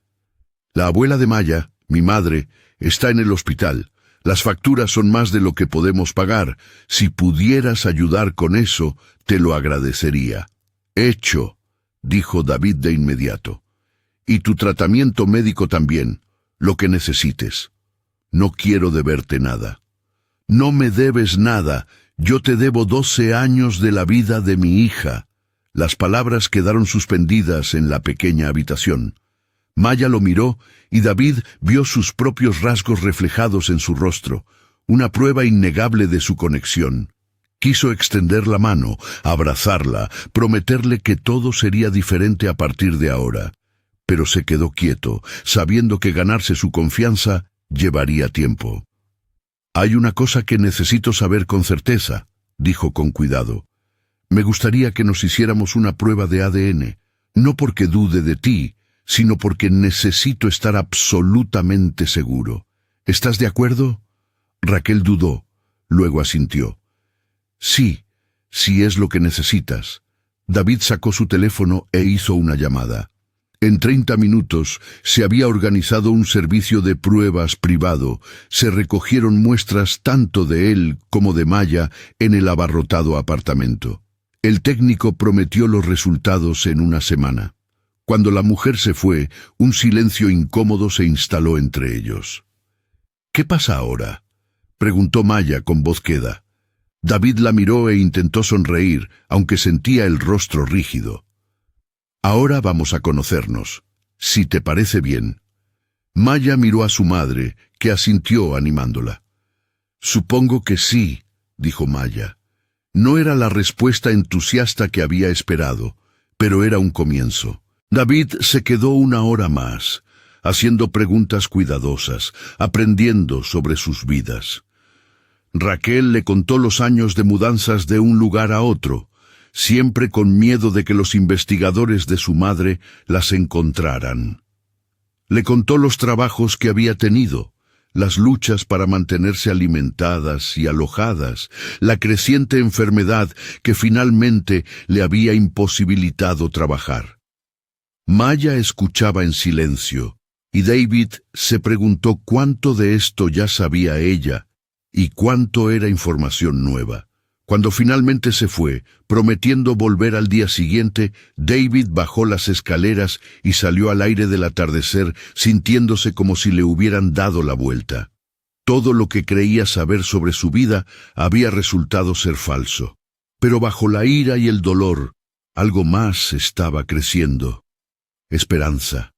«La abuela de Maya, mi madre, está en el hospital. Las facturas son más de lo que podemos pagar. Si pudieras ayudar con eso, te lo agradecería». «Hecho», dijo David de inmediato. «Y tu tratamiento médico también, lo que necesites. No quiero deberte nada». «No me debes nada. Yo te debo 12 años de la vida de mi hija». Las palabras quedaron suspendidas en la pequeña habitación. Maya lo miró y David vio sus propios rasgos reflejados en su rostro, una prueba innegable de su conexión. Quiso extender la mano, abrazarla, prometerle que todo sería diferente a partir de ahora. Pero se quedó quieto, sabiendo que ganarse su confianza llevaría tiempo. «Hay una cosa que necesito saber con certeza», dijo con cuidado. «Me gustaría que nos hiciéramos una prueba de ADN, no porque dude de ti, sino porque necesito estar absolutamente seguro. ¿Estás de acuerdo?» Raquel dudó, luego asintió. «Sí, si es lo que necesitas». David sacó su teléfono e hizo una llamada. En 30 minutos se había organizado un servicio de pruebas privado. Se recogieron muestras tanto de él como de Maya en el abarrotado apartamento. El técnico prometió los resultados en una semana. Cuando la mujer se fue, un silencio incómodo se instaló entre ellos. «¿Qué pasa ahora?», preguntó Maya con voz queda. David la miró e intentó sonreír, aunque sentía el rostro rígido. «Ahora vamos a conocernos, si te parece bien». Maya miró a su madre, que asintió animándola. «Supongo que sí», dijo Maya. No era la respuesta entusiasta que había esperado, pero era un comienzo. David se quedó una hora más, haciendo preguntas cuidadosas, aprendiendo sobre sus vidas. Raquel le contó los años de mudanzas de un lugar a otro, siempre con miedo de que los investigadores de su madre las encontraran. Le contó los trabajos que había tenido, las luchas para mantenerse alimentadas y alojadas, la creciente enfermedad que finalmente le había imposibilitado trabajar. Maya escuchaba en silencio, y David se preguntó cuánto de esto ya sabía ella y cuánto era información nueva. Cuando finalmente se fue, prometiendo volver al día siguiente, David bajó las escaleras y salió al aire del atardecer, sintiéndose como si le hubieran dado la vuelta. Todo lo que creía saber sobre su vida había resultado ser falso. Pero bajo la ira y el dolor, algo más estaba creciendo. Esperanza.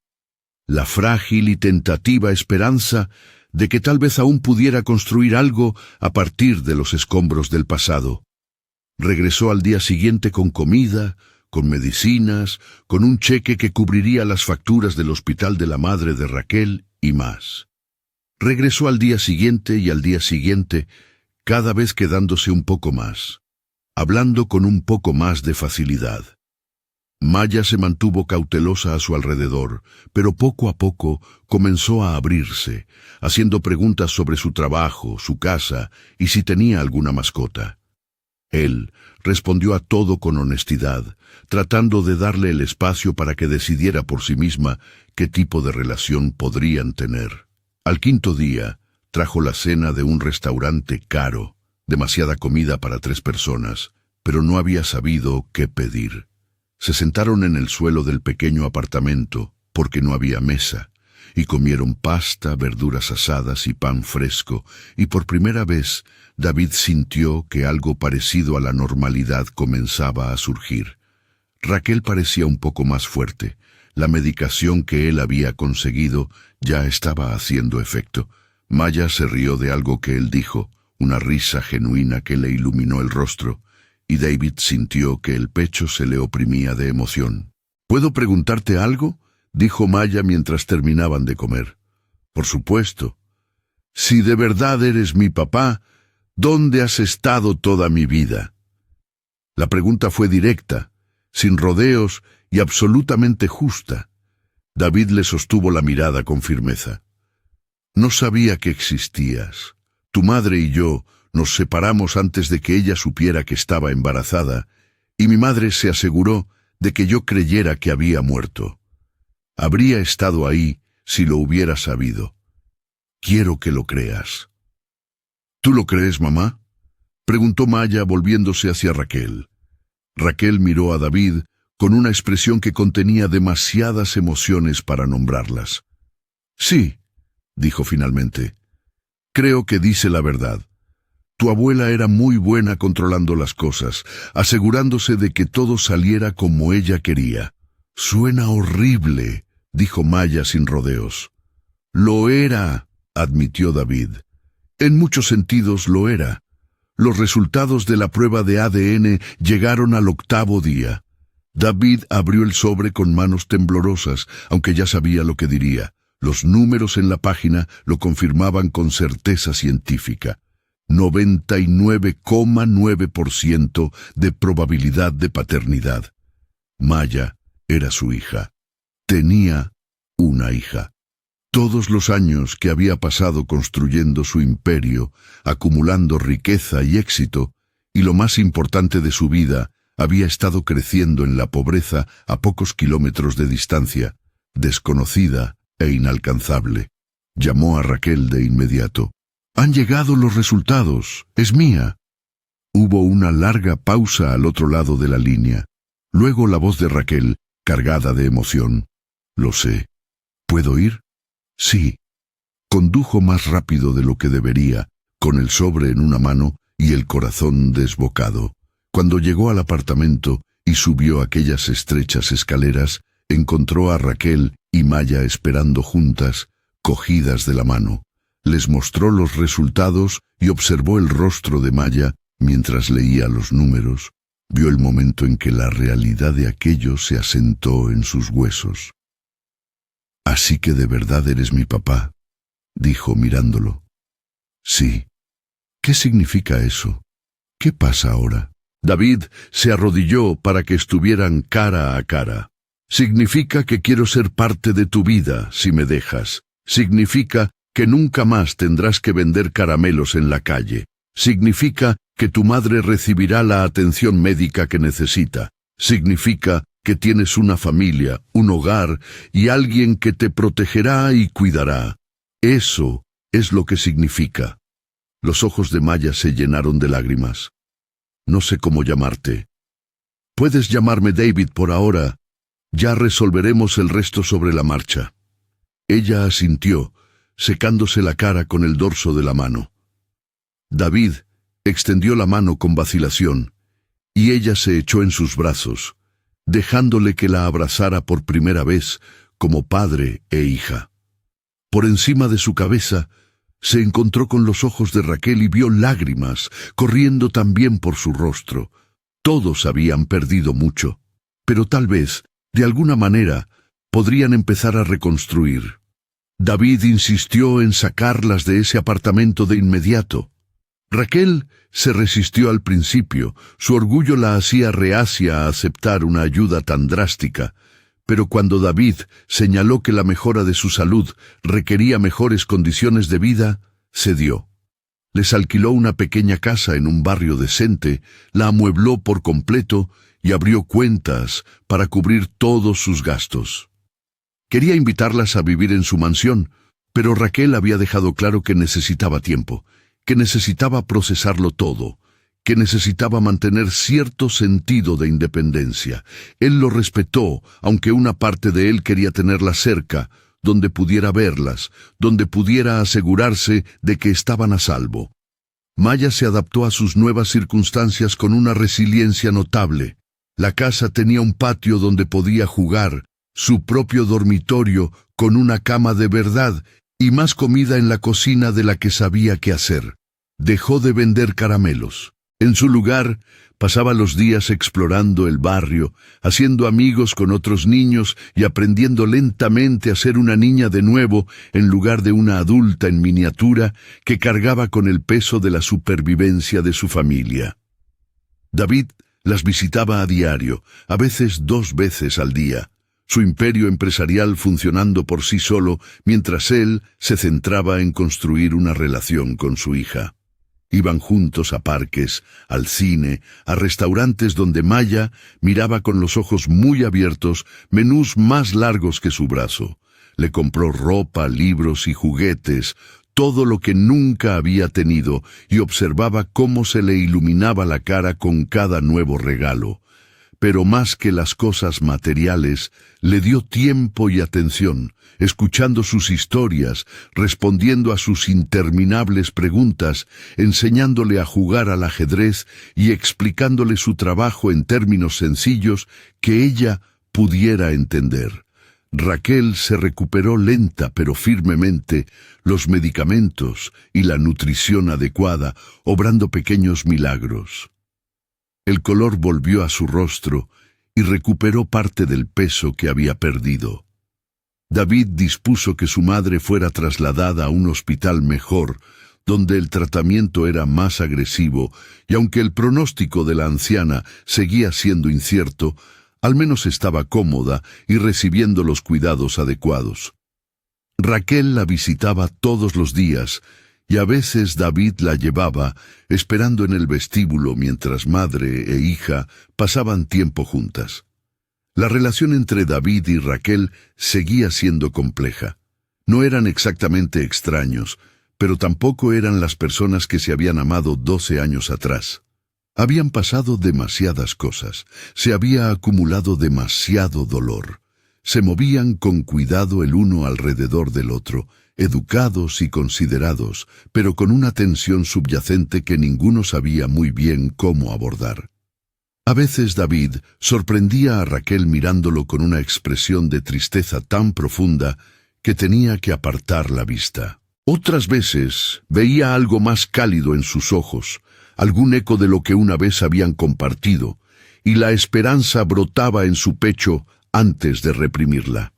La frágil y tentativa esperanza de que tal vez aún pudiera construir algo a partir de los escombros del pasado. Regresó al día siguiente con comida, con medicinas, con un cheque que cubriría las facturas del hospital de la madre de Raquel y más. Regresó al día siguiente y al día siguiente, cada vez quedándose un poco más, hablando con un poco más de facilidad. Maya se mantuvo cautelosa a su alrededor, pero poco a poco comenzó a abrirse, haciendo preguntas sobre su trabajo, su casa y si tenía alguna mascota. Él respondió a todo con honestidad, tratando de darle el espacio para que decidiera por sí misma qué tipo de relación podrían tener. Al quinto día, trajo la cena de un restaurante caro, demasiada comida para 3 personas, pero no había sabido qué pedir. Se sentaron en el suelo del pequeño apartamento, porque no había mesa, y comieron pasta, verduras asadas y pan fresco, y por primera vez David sintió que algo parecido a la normalidad comenzaba a surgir. Raquel parecía un poco más fuerte. La medicación que él había conseguido ya estaba haciendo efecto. Maya se rió de algo que él dijo, una risa genuina que le iluminó el rostro, y David sintió que el pecho se le oprimía de emoción. «¿Puedo preguntarte algo?», dijo Maya mientras terminaban de comer. «Por supuesto. Si de verdad eres mi papá, ¿dónde has estado toda mi vida?». La pregunta fue directa, sin rodeos y absolutamente justa. David le sostuvo la mirada con firmeza. «No sabía que existías. Tu madre y yo nos separamos antes de que ella supiera que estaba embarazada, y mi madre se aseguró de que yo creyera que había muerto. Habría estado ahí si lo hubiera sabido. Quiero que lo creas». «¿Tú lo crees, mamá?», preguntó Maya volviéndose hacia Raquel. Raquel miró a David con una expresión que contenía demasiadas emociones para nombrarlas. «Sí», dijo finalmente. «Creo que dice la verdad. Tu abuela era muy buena controlando las cosas, asegurándose de que todo saliera como ella quería». «Suena horrible», dijo Maya sin rodeos. «Lo era», admitió David. «En muchos sentidos lo era. Los resultados de la prueba de ADN llegaron al 8º día. David abrió el sobre con manos temblorosas, aunque ya sabía lo que diría. Los números en la página lo confirmaban con certeza científica. 99,9% de probabilidad de paternidad. Maya era su hija. Tenía una hija. Todos los años que había pasado construyendo su imperio, acumulando riqueza y éxito, y lo más importante de su vida, había estado creciendo en la pobreza a pocos kilómetros de distancia, desconocida e inalcanzable. Llamó a Raquel de inmediato. «Han llegado los resultados. Es mía». Hubo una larga pausa al otro lado de la línea. Luego la voz de Raquel, cargada de emoción. «Lo sé. ¿Puedo ir?». «Sí». Condujo más rápido de lo que debería, con el sobre en una mano y el corazón desbocado. Cuando llegó al apartamento y subió aquellas estrechas escaleras, encontró a Raquel y Maya esperando juntas, cogidas de la mano. Les mostró los resultados y observó el rostro de Maya mientras leía los números. Vio el momento en que la realidad de aquello se asentó en sus huesos. «Así que de verdad eres mi papá», dijo mirándolo. «Sí». «¿Qué significa eso? ¿Qué pasa ahora?». David se arrodilló para que estuvieran cara a cara. «Significa que quiero ser parte de tu vida, si me dejas. Significa que nunca más tendrás que vender caramelos en la calle. Significa que tu madre recibirá la atención médica que necesita. Significa que tienes una familia, un hogar y alguien que te protegerá y cuidará. Eso es lo que significa». Los ojos de Maya se llenaron de lágrimas. No sé cómo llamarte. Puedes llamarme David por ahora. Ya resolveremos el resto sobre la marcha. Ella asintió, secándose la cara con el dorso de la mano. David extendió la mano con vacilación, y ella se echó en sus brazos, dejándole que la abrazara por primera vez como padre e hija. Por encima de su cabeza, se encontró con los ojos de Raquel y vio lágrimas corriendo también por su rostro. Todos habían perdido mucho, pero tal vez, de alguna manera, podrían empezar a reconstruir. David insistió en sacarlas de ese apartamento de inmediato. Raquel se resistió al principio, su orgullo la hacía reacia a aceptar una ayuda tan drástica, pero cuando David señaló que la mejora de su salud requería mejores condiciones de vida, cedió. Les alquiló una pequeña casa en un barrio decente, la amuebló por completo y abrió cuentas para cubrir todos sus gastos. Quería invitarlas a vivir en su mansión, pero Raquel había dejado claro que necesitaba tiempo, que necesitaba procesarlo todo, que necesitaba mantener cierto sentido de independencia. Él lo respetó, aunque una parte de él quería tenerlas cerca, donde pudiera verlas, donde pudiera asegurarse de que estaban a salvo. Maya se adaptó a sus nuevas circunstancias con una resiliencia notable. La casa tenía un patio donde podía jugar, su propio dormitorio con una cama de verdad y más comida en la cocina de la que sabía qué hacer. Dejó de vender caramelos. En su lugar, pasaba los días explorando el barrio, haciendo amigos con otros niños y aprendiendo lentamente a ser una niña de nuevo en lugar de una adulta en miniatura que cargaba con el peso de la supervivencia de su familia. David las visitaba a diario, a veces 2 veces al día, su imperio empresarial funcionando por sí solo mientras él se centraba en construir una relación con su hija. Iban juntos a parques, al cine, a restaurantes donde Maya miraba con los ojos muy abiertos menús más largos que su brazo. Le compró ropa, libros y juguetes, todo lo que nunca había tenido, y observaba cómo se le iluminaba la cara con cada nuevo regalo. Pero más que las cosas materiales, le dio tiempo y atención, escuchando sus historias, respondiendo a sus interminables preguntas, enseñándole a jugar al ajedrez y explicándole su trabajo en términos sencillos que ella pudiera entender. Raquel se recuperó lenta pero firmemente, los medicamentos y la nutrición adecuada, obrando pequeños milagros. El color volvió a su rostro y recuperó parte del peso que había perdido. David dispuso que su madre fuera trasladada a un hospital mejor, donde el tratamiento era más agresivo, y aunque el pronóstico de la anciana seguía siendo incierto, al menos estaba cómoda y recibiendo los cuidados adecuados. Raquel la visitaba todos los días, y a veces David la llevaba, esperando en el vestíbulo mientras madre e hija pasaban tiempo juntas. La relación entre David y Raquel seguía siendo compleja. No eran exactamente extraños, pero tampoco eran las personas que se habían amado 12 años atrás. Habían pasado demasiadas cosas, se había acumulado demasiado dolor. Se movían con cuidado el uno alrededor del otro, educados y considerados, pero con una tensión subyacente que ninguno sabía muy bien cómo abordar. A veces David sorprendía a Raquel mirándolo con una expresión de tristeza tan profunda que tenía que apartar la vista. Otras veces veía algo más cálido en sus ojos, algún eco de lo que una vez habían compartido, y la esperanza brotaba en su pecho antes de reprimirla.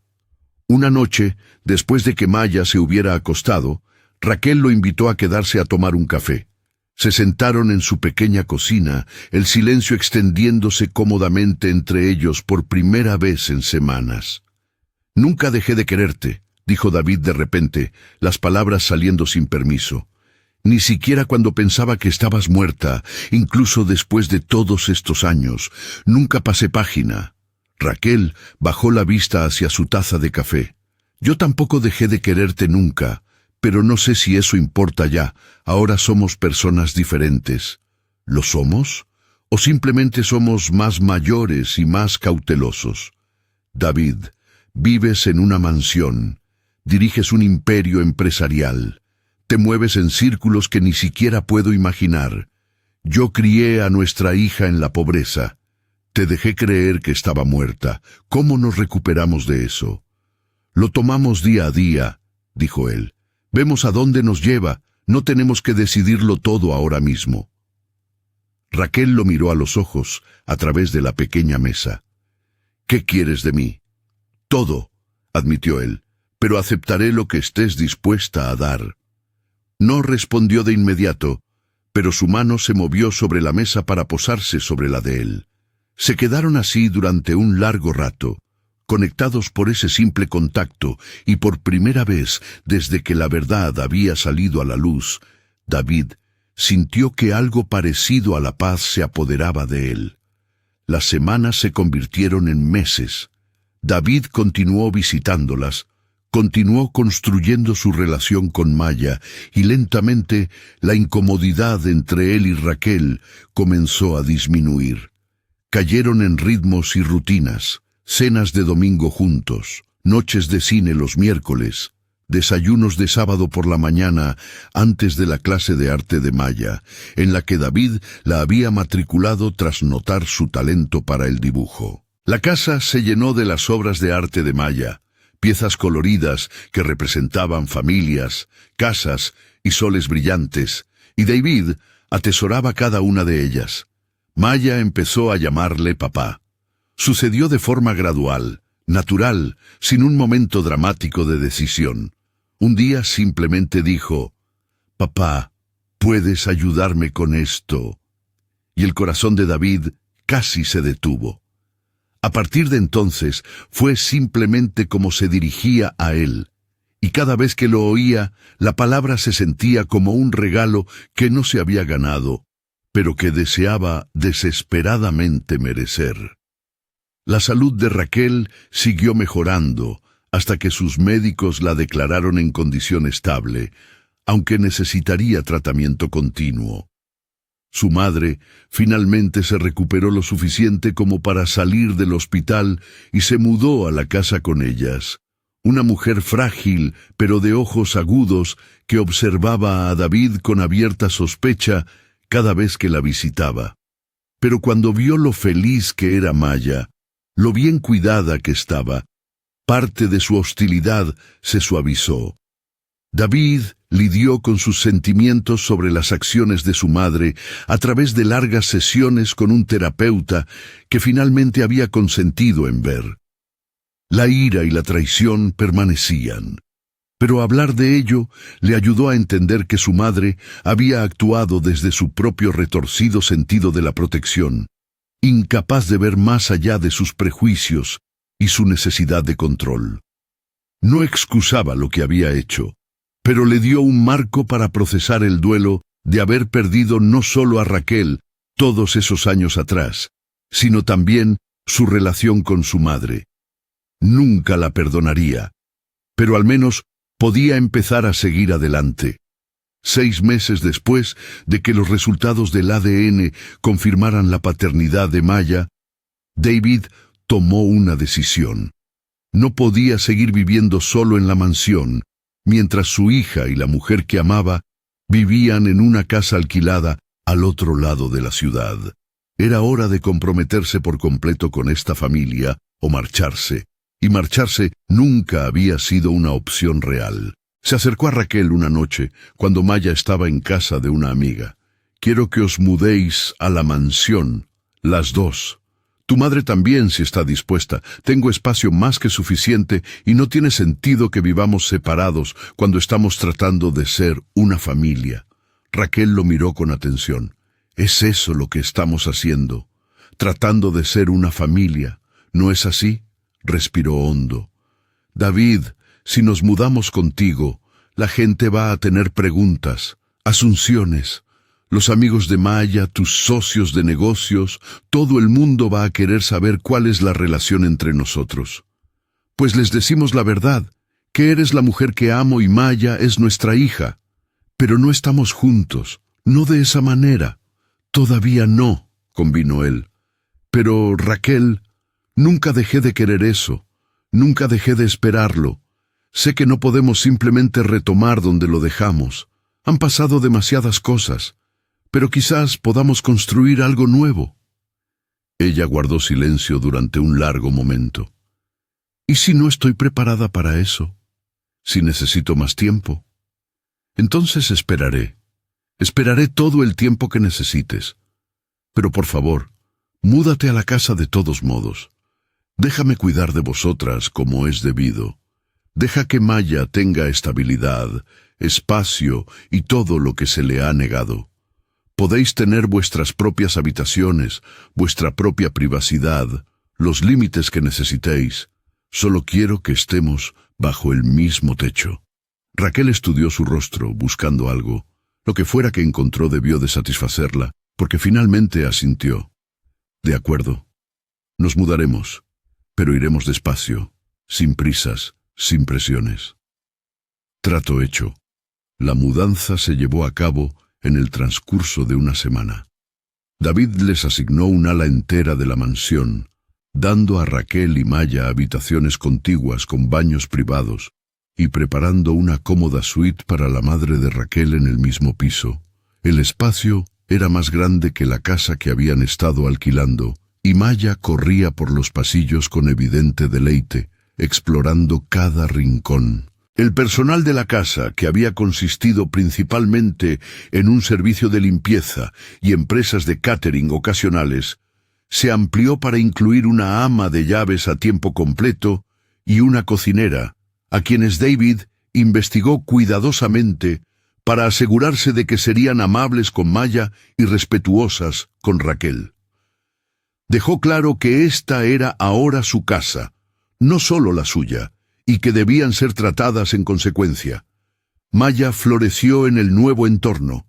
Una noche, después de que Maya se hubiera acostado, Raquel lo invitó a quedarse a tomar un café. Se sentaron en su pequeña cocina, el silencio extendiéndose cómodamente entre ellos por primera vez en semanas. «Nunca dejé de quererte», dijo David de repente, las palabras saliendo sin permiso. «Ni siquiera cuando pensaba que estabas muerta, incluso después de todos estos años. Nunca pasé página». Raquel bajó la vista hacia su taza de café. «Yo tampoco dejé de quererte nunca, pero no sé si eso importa ya. Ahora somos personas diferentes». «¿Lo somos? ¿O simplemente somos más mayores y más cautelosos? David, vives en una mansión, diriges un imperio empresarial, te mueves en círculos que ni siquiera puedo imaginar. Yo crié a nuestra hija en la pobreza. Te dejé creer que estaba muerta. ¿Cómo nos recuperamos de eso? Lo tomamos día a día, dijo él. Vemos a dónde nos lleva. No tenemos que decidirlo todo ahora mismo. Raquel lo miró a los ojos a través de la pequeña mesa. ¿Qué quieres de mí? Todo, admitió él, pero aceptaré lo que estés dispuesta a dar. No respondió de inmediato, pero su mano se movió sobre la mesa para posarse sobre la de él. Se quedaron así durante un largo rato, conectados por ese simple contacto, y por primera vez desde que la verdad había salido a la luz, David sintió que algo parecido a la paz se apoderaba de él. Las semanas se convirtieron en meses. David continuó visitándolas, continuó construyendo su relación con Maya, y lentamente la incomodidad entre él y Raquel comenzó a disminuir. Cayeron en ritmos y rutinas, cenas de domingo juntos, noches de cine los miércoles, desayunos de sábado por la mañana antes de la clase de arte de Maya, en la que David la había matriculado tras notar su talento para el dibujo. La casa se llenó de las obras de arte de Maya, piezas coloridas que representaban familias, casas y soles brillantes, y David atesoraba cada una de ellas. Maya empezó a llamarle papá. Sucedió de forma gradual, natural, sin un momento dramático de decisión. Un día simplemente dijo, «Papá, ¿puedes ayudarme con esto?» Y el corazón de David casi se detuvo. A partir de entonces fue simplemente como se dirigía a él, y cada vez que lo oía, la palabra se sentía como un regalo que no se había ganado, pero que deseaba desesperadamente merecer. La salud de Raquel siguió mejorando hasta que sus médicos la declararon en condición estable, aunque necesitaría tratamiento continuo. Su madre finalmente se recuperó lo suficiente como para salir del hospital y se mudó a la casa con ellas. Una mujer frágil, pero de ojos agudos, que observaba a David con abierta sospecha cada vez que la visitaba. Pero cuando vio lo feliz que era Maya, lo bien cuidada que estaba, parte de su hostilidad se suavizó. David lidió con sus sentimientos sobre las acciones de su madre a través de largas sesiones con un terapeuta que finalmente había consentido en ver. La ira y la traición permanecían, pero hablar de ello le ayudó a entender que su madre había actuado desde su propio retorcido sentido de la protección, incapaz de ver más allá de sus prejuicios y su necesidad de control. No excusaba lo que había hecho, pero le dio un marco para procesar el duelo de haber perdido no solo a Raquel todos esos años atrás, sino también su relación con su madre. Nunca la perdonaría, pero al menos podía empezar a seguir adelante. 6 meses después de que los resultados del ADN confirmaran la paternidad de Maya, David tomó una decisión. No podía seguir viviendo solo en la mansión, mientras su hija y la mujer que amaba vivían en una casa alquilada al otro lado de la ciudad. Era hora de comprometerse por completo con esta familia o marcharse, y marcharse nunca había sido una opción real. Se acercó a Raquel una noche, cuando Maya estaba en casa de una amiga. «Quiero que os mudéis a la mansión, las dos. Tu madre también, si está dispuesta. Tengo espacio más que suficiente y no tiene sentido que vivamos separados cuando estamos tratando de ser una familia». Raquel lo miró con atención. «Es eso lo que estamos haciendo, tratando de ser una familia, ¿no es así?», respiró hondo. «David, si nos mudamos contigo, la gente va a tener preguntas, asunciones. Los amigos de Maya, tus socios de negocios, todo el mundo va a querer saber cuál es la relación entre nosotros. Pues les decimos la verdad, que eres la mujer que amo y Maya es nuestra hija. Pero no estamos juntos, no de esa manera. Todavía no», convino él. Pero, Raquel, nunca dejé de querer eso. Nunca dejé de esperarlo. Sé que no podemos simplemente retomar donde lo dejamos. Han pasado demasiadas cosas, pero quizás podamos construir algo nuevo. Ella guardó silencio durante un largo momento. ¿Y si no estoy preparada para eso? ¿Si necesito más tiempo? Entonces esperaré. Esperaré todo el tiempo que necesites. Pero por favor, múdate a la casa de todos modos. Déjame cuidar de vosotras como es debido. Deja que Maya tenga estabilidad, espacio y todo lo que se le ha negado. Podéis tener vuestras propias habitaciones, vuestra propia privacidad, los límites que necesitéis. Solo quiero que estemos bajo el mismo techo. Raquel estudió su rostro, buscando algo. Lo que fuera que encontró debió de satisfacerla, porque finalmente asintió. De acuerdo. Nos mudaremos, pero iremos despacio, sin prisas, sin presiones. Trato hecho. La mudanza se llevó a cabo en el transcurso de una semana. David les asignó un ala entera de la mansión, dando a Raquel y Maya habitaciones contiguas con baños privados y preparando una cómoda suite para la madre de Raquel en el mismo piso. El espacio era más grande que la casa que habían estado alquilando, y Maya corría por los pasillos con evidente deleite, explorando cada rincón. El personal de la casa, que había consistido principalmente en un servicio de limpieza y empresas de catering ocasionales, se amplió para incluir una ama de llaves a tiempo completo y una cocinera, a quienes David investigó cuidadosamente para asegurarse de que serían amables con Maya y respetuosas con Raquel. Dejó claro que esta era ahora su casa, no solo la suya, y que debían ser tratadas en consecuencia. Maya floreció en el nuevo entorno.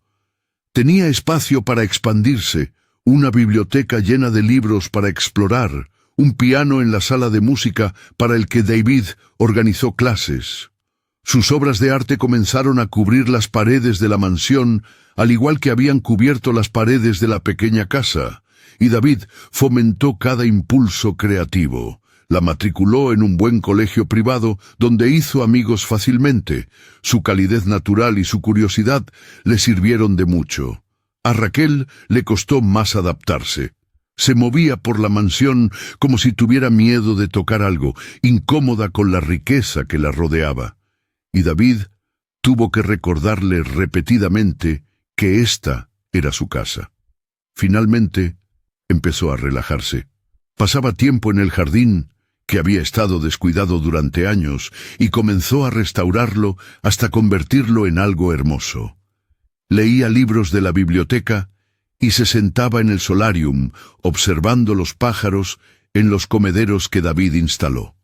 Tenía espacio para expandirse, una biblioteca llena de libros para explorar, un piano en la sala de música para el que David organizó clases. Sus obras de arte comenzaron a cubrir las paredes de la mansión, al igual que habían cubierto las paredes de la pequeña casa, y David fomentó cada impulso creativo. La matriculó en un buen colegio privado donde hizo amigos fácilmente. Su calidez natural y su curiosidad le sirvieron de mucho. A Raquel le costó más adaptarse. Se movía por la mansión como si tuviera miedo de tocar algo, incómoda con la riqueza que la rodeaba. Y David tuvo que recordarle repetidamente que esta era su casa. Finalmente, empezó a relajarse. Pasaba tiempo en el jardín, que había estado descuidado durante años, y comenzó a restaurarlo hasta convertirlo en algo hermoso. Leía libros de la biblioteca y se sentaba en el solarium, observando los pájaros en los comederos que David instaló.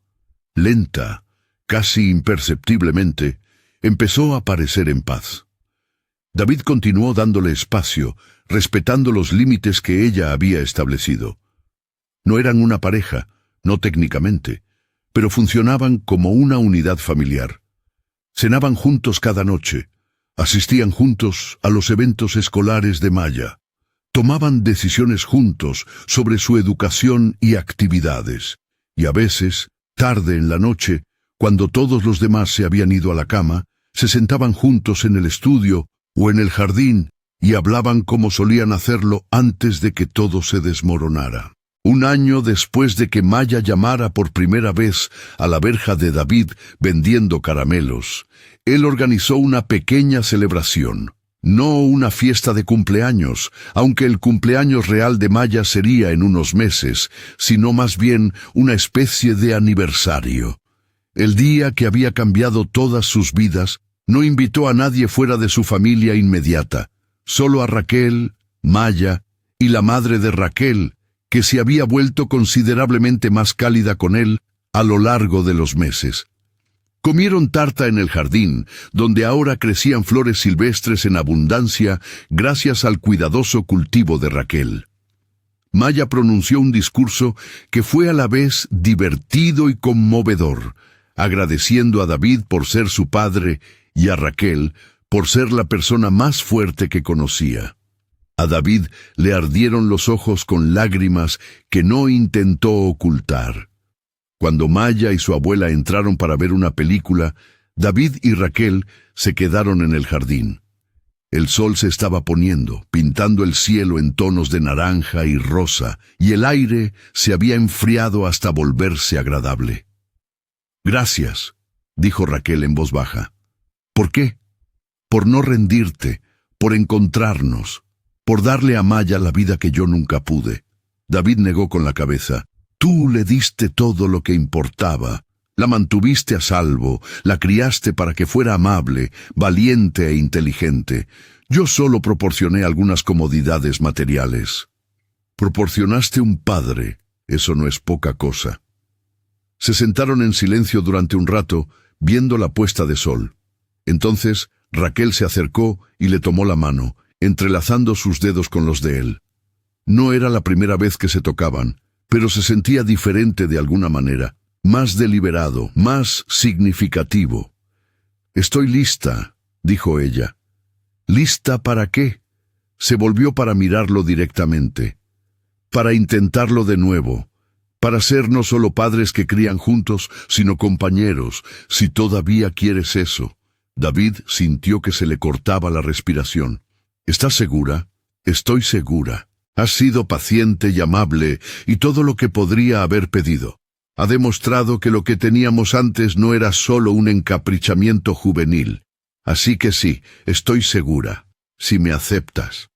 Lenta, casi imperceptiblemente, empezó a parecer en paz. David continuó dándole espacio, respetando los límites que ella había establecido. No eran una pareja, no técnicamente, pero funcionaban como una unidad familiar. Cenaban juntos cada noche, asistían juntos a los eventos escolares de Maya, tomaban decisiones juntos sobre su educación y actividades, y a veces, tarde en la noche, cuando todos los demás se habían ido a la cama, se sentaban juntos en el estudio o en el jardín y hablaban como solían hacerlo antes de que todo se desmoronara. Un año después de que Maya llamara por primera vez a la verja de David vendiendo caramelos, él organizó una pequeña celebración. No una fiesta de cumpleaños, aunque el cumpleaños real de Maya sería en unos meses, sino más bien una especie de aniversario. El día que había cambiado todas sus vidas, no invitó a nadie fuera de su familia inmediata, solo a Raquel, Maya y la madre de Raquel, que se había vuelto considerablemente más cálida con él a lo largo de los meses. Comieron tarta en el jardín, donde ahora crecían flores silvestres en abundancia gracias al cuidadoso cultivo de Raquel. Maya pronunció un discurso que fue a la vez divertido y conmovedor, agradeciendo a David por ser su padre y a Raquel por ser la persona más fuerte que conocía. A David le ardieron los ojos con lágrimas que no intentó ocultar. Cuando Maya y su abuela entraron para ver una película, David y Raquel se quedaron en el jardín. El sol se estaba poniendo, pintando el cielo en tonos de naranja y rosa, y el aire se había enfriado hasta volverse agradable. «Gracias», dijo Raquel en voz baja. «¿Por qué? Por no rendirte, por encontrarnos, por darle a Maya la vida que yo nunca pude». David negó con la cabeza. «Tú le diste todo lo que importaba. La mantuviste a salvo, la criaste para que fuera amable, valiente e inteligente. Yo solo proporcioné algunas comodidades materiales. Proporcionaste un padre, eso no es poca cosa». Se sentaron en silencio durante un rato, viendo la puesta de sol. Entonces Raquel se acercó y le tomó la mano, entrelazando sus dedos con los de él. No era la primera vez que se tocaban, pero se sentía diferente de alguna manera, más deliberado, más significativo. «Estoy lista», dijo ella. «¿Lista para qué?». Se volvió para mirarlo directamente. «Para intentarlo de nuevo. Para ser no solo padres que crían juntos, sino compañeros, si todavía quieres eso». David sintió que se le cortaba la respiración. «¿Estás segura?». «Estoy segura. Has sido paciente y amable, y todo lo que podría haber pedido. Ha demostrado que lo que teníamos antes no era solo un encaprichamiento juvenil. Así que sí, estoy segura, si me aceptas».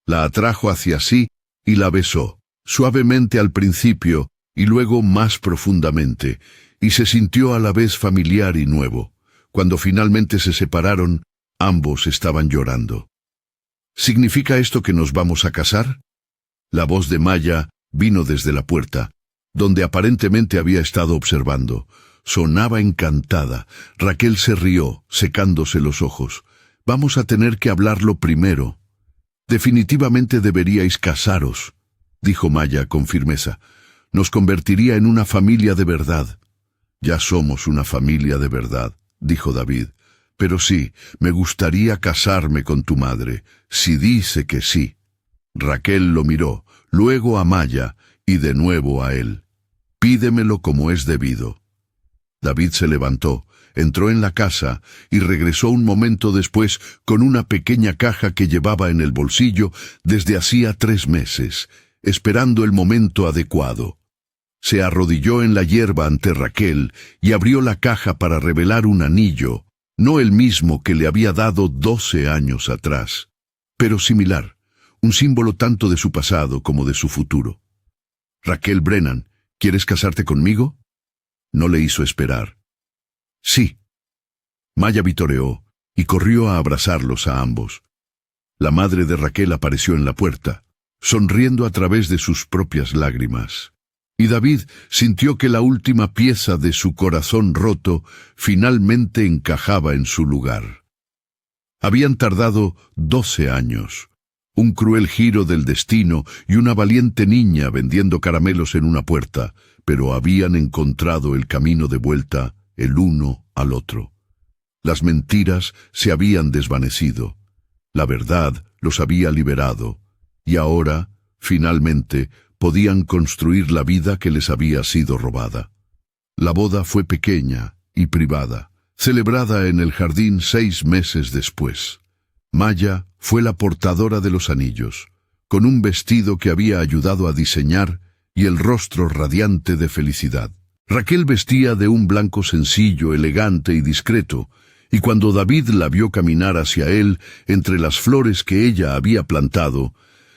La atrajo hacia sí y la besó, suavemente al principio y luego más profundamente, y se sintió a la vez familiar y nuevo. Cuando finalmente se separaron, ambos estaban llorando. «¿Significa esto que nos vamos a casar?». La voz de Maya vino desde la puerta, donde aparentemente había estado observando. Sonaba encantada. Raquel se rió, secándose los ojos. «Vamos a tener que hablarlo primero». «Definitivamente deberíais casaros», dijo Maya con firmeza. «Nos convertiría en una familia de verdad». «Ya somos una familia de verdad», dijo David. «Pero sí, me gustaría casarme con tu madre, si dice que sí». Raquel lo miró, luego a Maya y de nuevo a él. «Pídemelo como es debido». David se levantó, entró en la casa y regresó un momento después con una pequeña caja que llevaba en el bolsillo desde hacía 3 meses, esperando el momento adecuado. Se arrodilló en la hierba ante Raquel y abrió la caja para revelar un anillo, no el mismo que le había dado 12 años atrás, pero similar, un símbolo tanto de su pasado como de su futuro. «Raquel Brennan, ¿quieres casarte conmigo?». No le hizo esperar. «Sí». Maya vitoreó y corrió a abrazarlos a ambos. La madre de Raquel apareció en la puerta, sonriendo a través de sus propias lágrimas. Y David sintió que la última pieza de su corazón roto finalmente encajaba en su lugar. Habían tardado 12 años. Un cruel giro del destino y una valiente niña vendiendo caramelos en una puerta, pero habían encontrado el camino de vuelta el uno al otro. Las mentiras se habían desvanecido. La verdad los había liberado, y ahora, finalmente, podían construir la vida que les había sido robada. La boda fue pequeña y privada, celebrada en el jardín 6 meses después. Maya fue la portadora de los anillos, con un vestido que había ayudado a diseñar y el rostro radiante de felicidad. Raquel vestía de un blanco sencillo, elegante y discreto, y cuando David la vio caminar hacia él entre las flores que ella había plantado,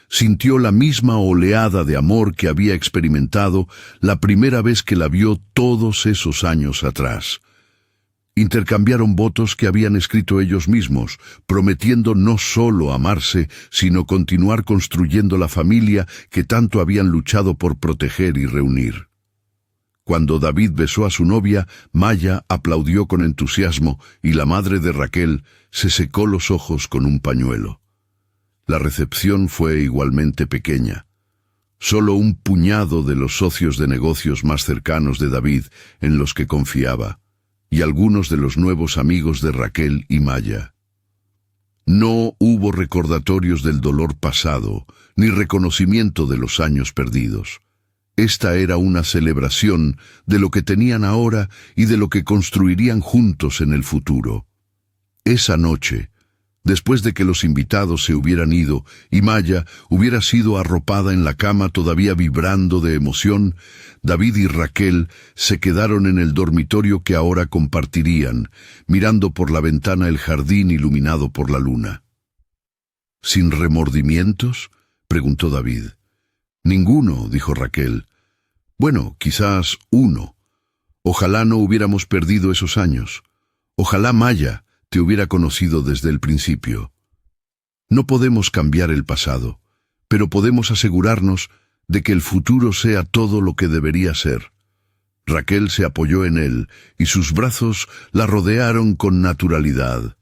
sintió la misma oleada de amor que había experimentado la primera vez que la vio todos esos años atrás. Intercambiaron votos que habían escrito ellos mismos, prometiendo no solo amarse, sino continuar construyendo la familia que tanto habían luchado por proteger y reunir. Cuando David besó a su novia, Maya aplaudió con entusiasmo y la madre de Raquel se secó los ojos con un pañuelo. La recepción fue igualmente pequeña. Solo un puñado de los socios de negocios más cercanos de David en los que confiaba, y algunos de los nuevos amigos de Raquel y Maya. No hubo recordatorios del dolor pasado, ni reconocimiento de los años perdidos. Esta era una celebración de lo que tenían ahora y de lo que construirían juntos en el futuro. Esa noche, después de que los invitados se hubieran ido y Maya hubiera sido arropada en la cama todavía vibrando de emoción, David y Raquel se quedaron en el dormitorio que ahora compartirían, mirando por la ventana el jardín iluminado por la luna. ¿Sin remordimientos?, preguntó David. Ninguno, dijo Raquel. Bueno, quizás uno. Ojalá no hubiéramos perdido esos años. Ojalá Maya te hubiera conocido desde el principio. No podemos cambiar el pasado, pero podemos asegurarnos de que el futuro sea todo lo que debería ser. Raquel se apoyó en él y sus brazos la rodearon con naturalidad.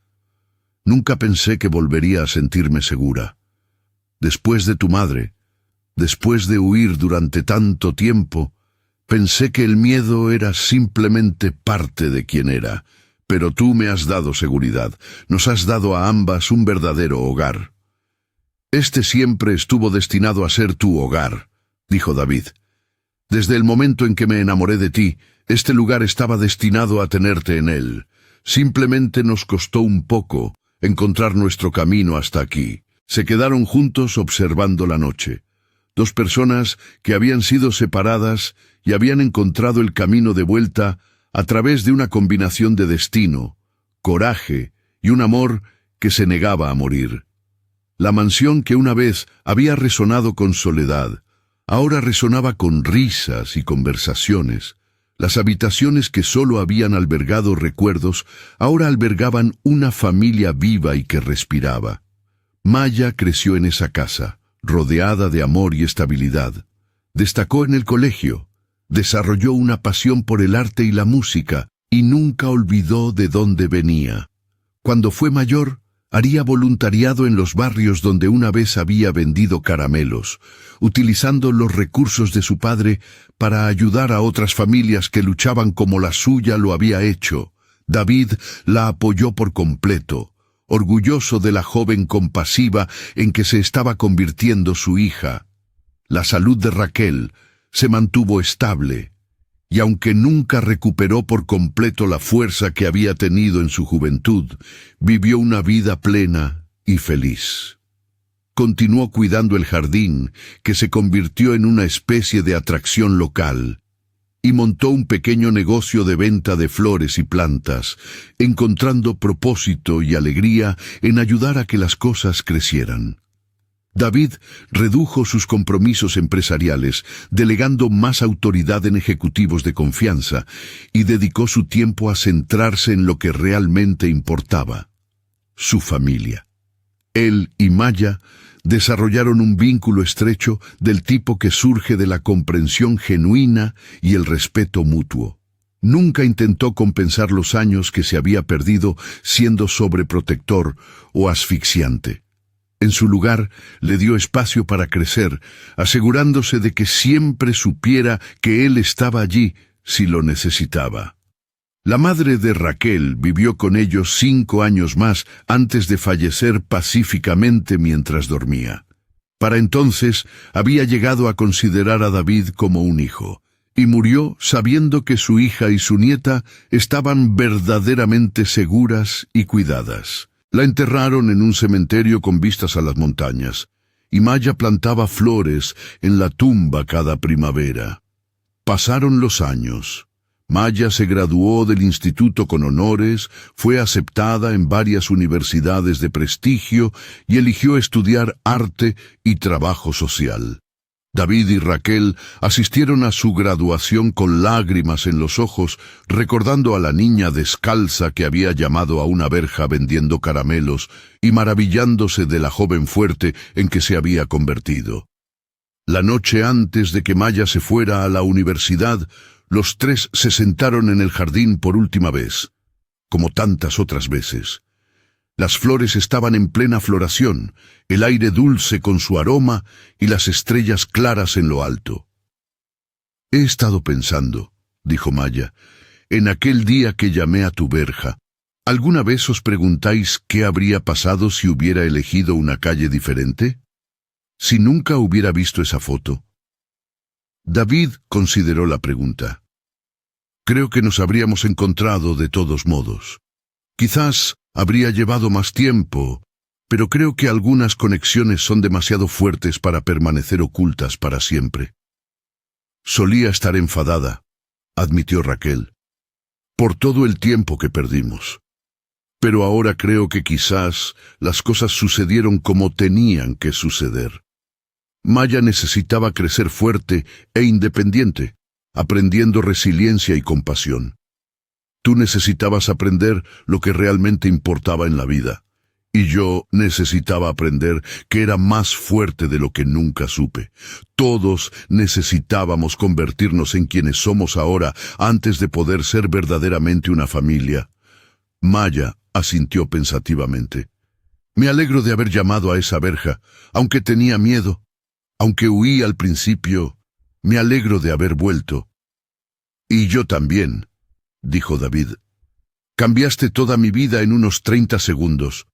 Nunca pensé que volvería a sentirme segura. Después de tu madre, después de huir durante tanto tiempo, pensé que el miedo era simplemente parte de quien era. Pero tú me has dado seguridad, nos has dado a ambas un verdadero hogar. Este siempre estuvo destinado a ser tu hogar, dijo David. Desde el momento en que me enamoré de ti, este lugar estaba destinado a tenerte en él. Simplemente nos costó un poco encontrar nuestro camino hasta aquí. Se quedaron juntos observando la noche. Dos personas que habían sido separadas y habían encontrado el camino de vuelta a través de una combinación de destino, coraje y un amor que se negaba a morir. La mansión que una vez había resonado con soledad, ahora resonaba con risas y conversaciones. Las habitaciones que solo habían albergado recuerdos, ahora albergaban una familia viva y que respiraba. Maya creció en esa casa, rodeada de amor y estabilidad. Destacó en el colegio. Desarrolló una pasión por el arte y la música, y nunca olvidó de dónde venía. Cuando fue mayor, haría voluntariado en los barrios donde una vez había vendido caramelos, utilizando los recursos de su padre para ayudar a otras familias que luchaban como la suya lo había hecho. David la apoyó por completo, orgulloso de la joven compasiva en que se estaba convirtiendo su hija. La salud de Raquel se mantuvo estable, y aunque nunca recuperó por completo la fuerza que había tenido en su juventud, vivió una vida plena y feliz. Continuó cuidando el jardín, que se convirtió en una especie de atracción local, y montó un pequeño negocio de venta de flores y plantas, encontrando propósito y alegría en ayudar a que las cosas crecieran. David redujo sus compromisos empresariales, delegando más autoridad en ejecutivos de confianza, y dedicó su tiempo a centrarse en lo que realmente importaba: su familia. Él y Maya desarrollaron un vínculo estrecho del tipo que surge de la comprensión genuina y el respeto mutuo. Nunca intentó compensar los años que se había perdido siendo sobreprotector o asfixiante. En su lugar, le dio espacio para crecer, asegurándose de que siempre supiera que él estaba allí si lo necesitaba. La madre de Raquel vivió con ellos 5 años más antes de fallecer pacíficamente mientras dormía. Para entonces, había llegado a considerar a David como un hijo, y murió sabiendo que su hija y su nieta estaban verdaderamente seguras y cuidadas. La enterraron en un cementerio con vistas a las montañas, y Maya plantaba flores en la tumba cada primavera. Pasaron los años. Maya se graduó del instituto con honores, fue aceptada en varias universidades de prestigio y eligió estudiar arte y trabajo social. David y Raquel asistieron a su graduación con lágrimas en los ojos, recordando a la niña descalza que había llamado a una verja vendiendo caramelos y maravillándose de la joven fuerte en que se había convertido. La noche antes de que Maya se fuera a la universidad, los 3 se sentaron en el jardín por última vez, como tantas otras veces. Las flores estaban en plena floración, el aire dulce con su aroma y las estrellas claras en lo alto. «He estado pensando», dijo Maya, «en aquel día que llamé a tu verja. ¿Alguna vez os preguntáis qué habría pasado si hubiera elegido una calle diferente? Si nunca hubiera visto esa foto. David consideró la pregunta. Creo que nos habríamos encontrado de todos modos. Quizás habría llevado más tiempo, pero creo que algunas conexiones son demasiado fuertes para permanecer ocultas para siempre. Solía estar enfadada, admitió Raquel, por todo el tiempo que perdimos. Pero ahora creo que quizás las cosas sucedieron como tenían que suceder. Maya necesitaba crecer fuerte e independiente, aprendiendo resiliencia y compasión. Tú necesitabas aprender lo que realmente importaba en la vida, y yo necesitaba aprender que era más fuerte de lo que nunca supe. Todos necesitábamos convertirnos en quienes somos ahora antes de poder ser verdaderamente una familia. Maya asintió pensativamente. Me alegro de haber llamado a esa verja, aunque tenía miedo. Aunque huí al principio, me alegro de haber vuelto. Y yo también, dijo David. Cambiaste toda mi vida en unos 30 segundos.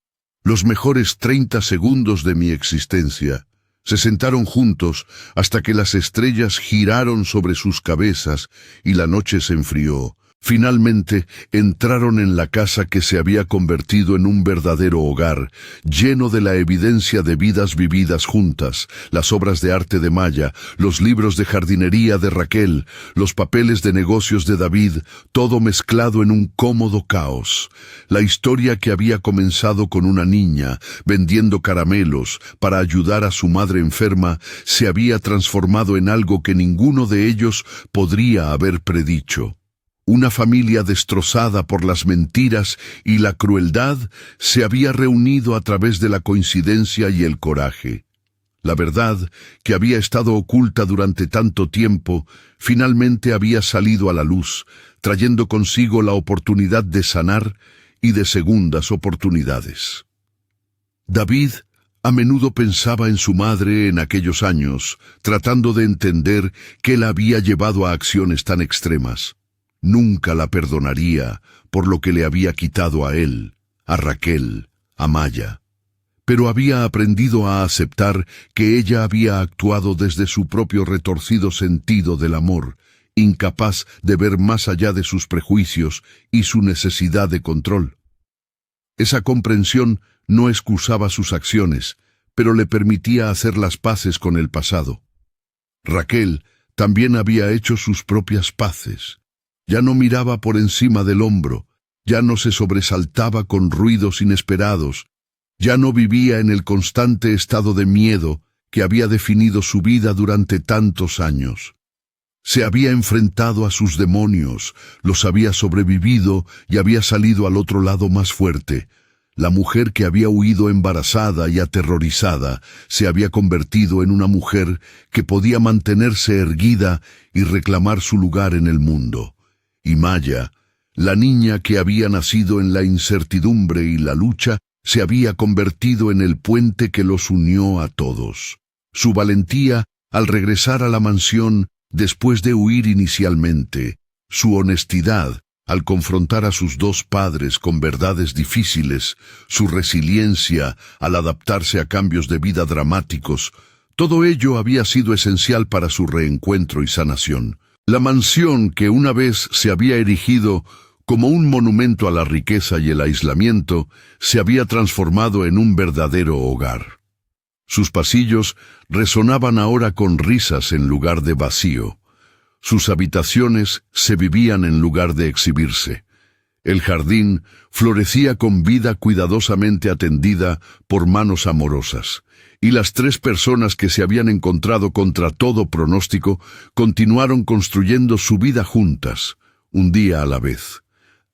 Los mejores 30 segundos de mi existencia. Se sentaron juntos hasta que las estrellas giraron sobre sus cabezas y la noche se enfrió. Finalmente entraron en la casa que se había convertido en un verdadero hogar, lleno de la evidencia de vidas vividas juntas, las obras de arte de Maya, los libros de jardinería de Raquel, los papeles de negocios de David, todo mezclado en un cómodo caos. La historia que había comenzado con una niña vendiendo caramelos para ayudar a su madre enferma se había transformado en algo que ninguno de ellos podría haber predicho. Una familia destrozada por las mentiras y la crueldad se había reunido a través de la coincidencia y el coraje. La verdad, que había estado oculta durante tanto tiempo, finalmente había salido a la luz, trayendo consigo la oportunidad de sanar y de segundas oportunidades. David a menudo pensaba en su madre en aquellos años, tratando de entender qué la había llevado a acciones tan extremas. Nunca la perdonaría por lo que le había quitado a él, a Raquel, a Maya. Pero había aprendido a aceptar que ella había actuado desde su propio retorcido sentido del amor, incapaz de ver más allá de sus prejuicios y su necesidad de control. Esa comprensión no excusaba sus acciones, pero le permitía hacer las paces con el pasado. Raquel también había hecho sus propias paces. Ya no miraba por encima del hombro, ya no se sobresaltaba con ruidos inesperados, ya no vivía en el constante estado de miedo que había definido su vida durante tantos años. Se había enfrentado a sus demonios, los había sobrevivido y había salido al otro lado más fuerte. La mujer que había huido embarazada y aterrorizada se había convertido en una mujer que podía mantenerse erguida y reclamar su lugar en el mundo. Y Maya, la niña que había nacido en la incertidumbre y la lucha, se había convertido en el puente que los unió a todos. Su valentía al regresar a la mansión después de huir inicialmente, su honestidad al confrontar a sus dos padres con verdades difíciles, su resiliencia al adaptarse a cambios de vida dramáticos, todo ello había sido esencial para su reencuentro y sanación. La mansión que una vez se había erigido como un monumento a la riqueza y el aislamiento, se había transformado en un verdadero hogar. Sus pasillos resonaban ahora con risas en lugar de vacío. Sus habitaciones se vivían en lugar de exhibirse. El jardín florecía con vida cuidadosamente atendida por manos amorosas. Y las tres personas que se habían encontrado contra todo pronóstico continuaron construyendo su vida juntas, un día a la vez.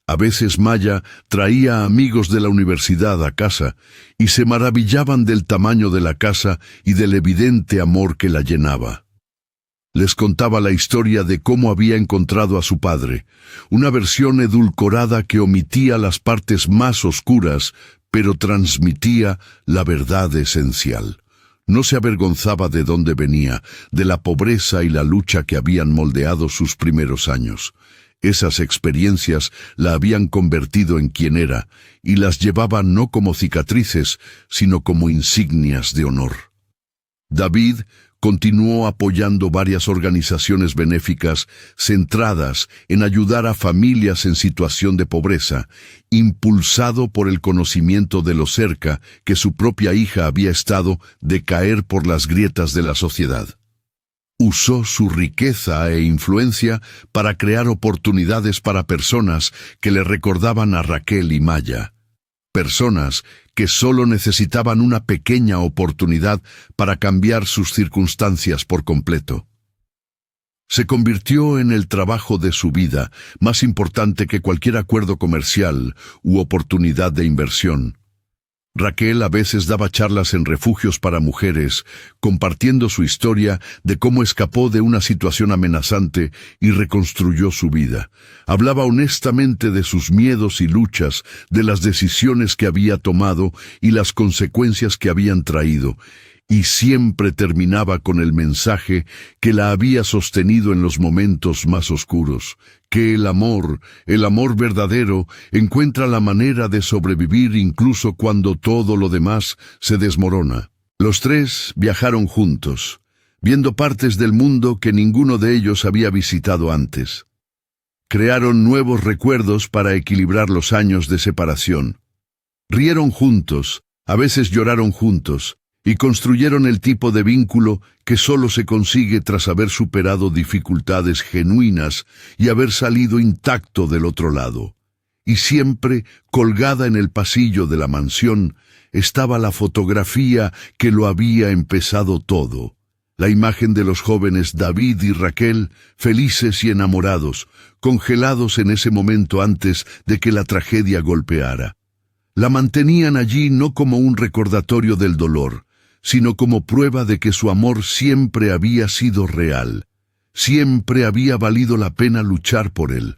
A veces Maya traía amigos de la universidad a casa y se maravillaban del tamaño de la casa y del evidente amor que la llenaba. Les contaba la historia de cómo había encontrado a su padre, una versión edulcorada que omitía las partes más oscuras, pero transmitía la verdad esencial. No se avergonzaba de dónde venía, de la pobreza y la lucha que habían moldeado sus primeros años. Esas experiencias la habían convertido en quien era, y las llevaba no como cicatrices, sino como insignias de honor. David continuó apoyando varias organizaciones benéficas centradas en ayudar a familias en situación de pobreza, impulsado por el conocimiento de lo cerca que su propia hija había estado de caer por las grietas de la sociedad. Usó su riqueza e influencia para crear oportunidades para personas que le recordaban a Raquel y Maya. Personas que solo necesitaban una pequeña oportunidad para cambiar sus circunstancias por completo. Se convirtió en el trabajo de su vida, más importante que cualquier acuerdo comercial u oportunidad de inversión. Raquel a veces daba charlas en refugios para mujeres, compartiendo su historia de cómo escapó de una situación amenazante y reconstruyó su vida. Hablaba honestamente de sus miedos y luchas, de las decisiones que había tomado y las consecuencias que habían traído, y siempre terminaba con el mensaje que la había sostenido en los momentos más oscuros, que el amor verdadero, encuentra la manera de sobrevivir incluso cuando todo lo demás se desmorona. Los tres viajaron juntos, viendo partes del mundo que ninguno de ellos había visitado antes. Crearon nuevos recuerdos para equilibrar los años de separación. Rieron juntos, a veces lloraron juntos, y construyeron el tipo de vínculo que solo se consigue tras haber superado dificultades genuinas y haber salido intacto del otro lado. Y siempre, colgada en el pasillo de la mansión, estaba la fotografía que lo había empezado todo. La imagen de los jóvenes David y Raquel, felices y enamorados, congelados en ese momento antes de que la tragedia golpeara. La mantenían allí no como un recordatorio del dolor, sino como prueba de que su amor siempre había sido real, siempre había valido la pena luchar por él.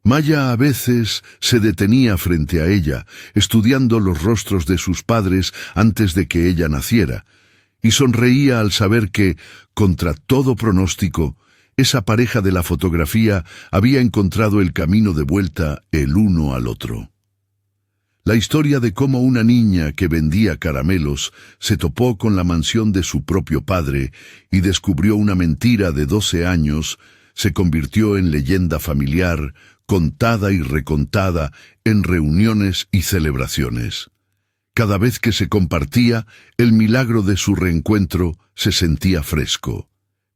Maya a veces se detenía frente a ella, estudiando los rostros de sus padres antes de que ella naciera, y sonreía al saber que, contra todo pronóstico, esa pareja de la fotografía había encontrado el camino de vuelta el uno al otro. La historia de cómo una niña que vendía caramelos se topó con la mansión de su propio padre y descubrió una mentira de 12 años, se convirtió en leyenda familiar, contada y recontada en reuniones y celebraciones. Cada vez que se compartía, el milagro de su reencuentro se sentía fresco.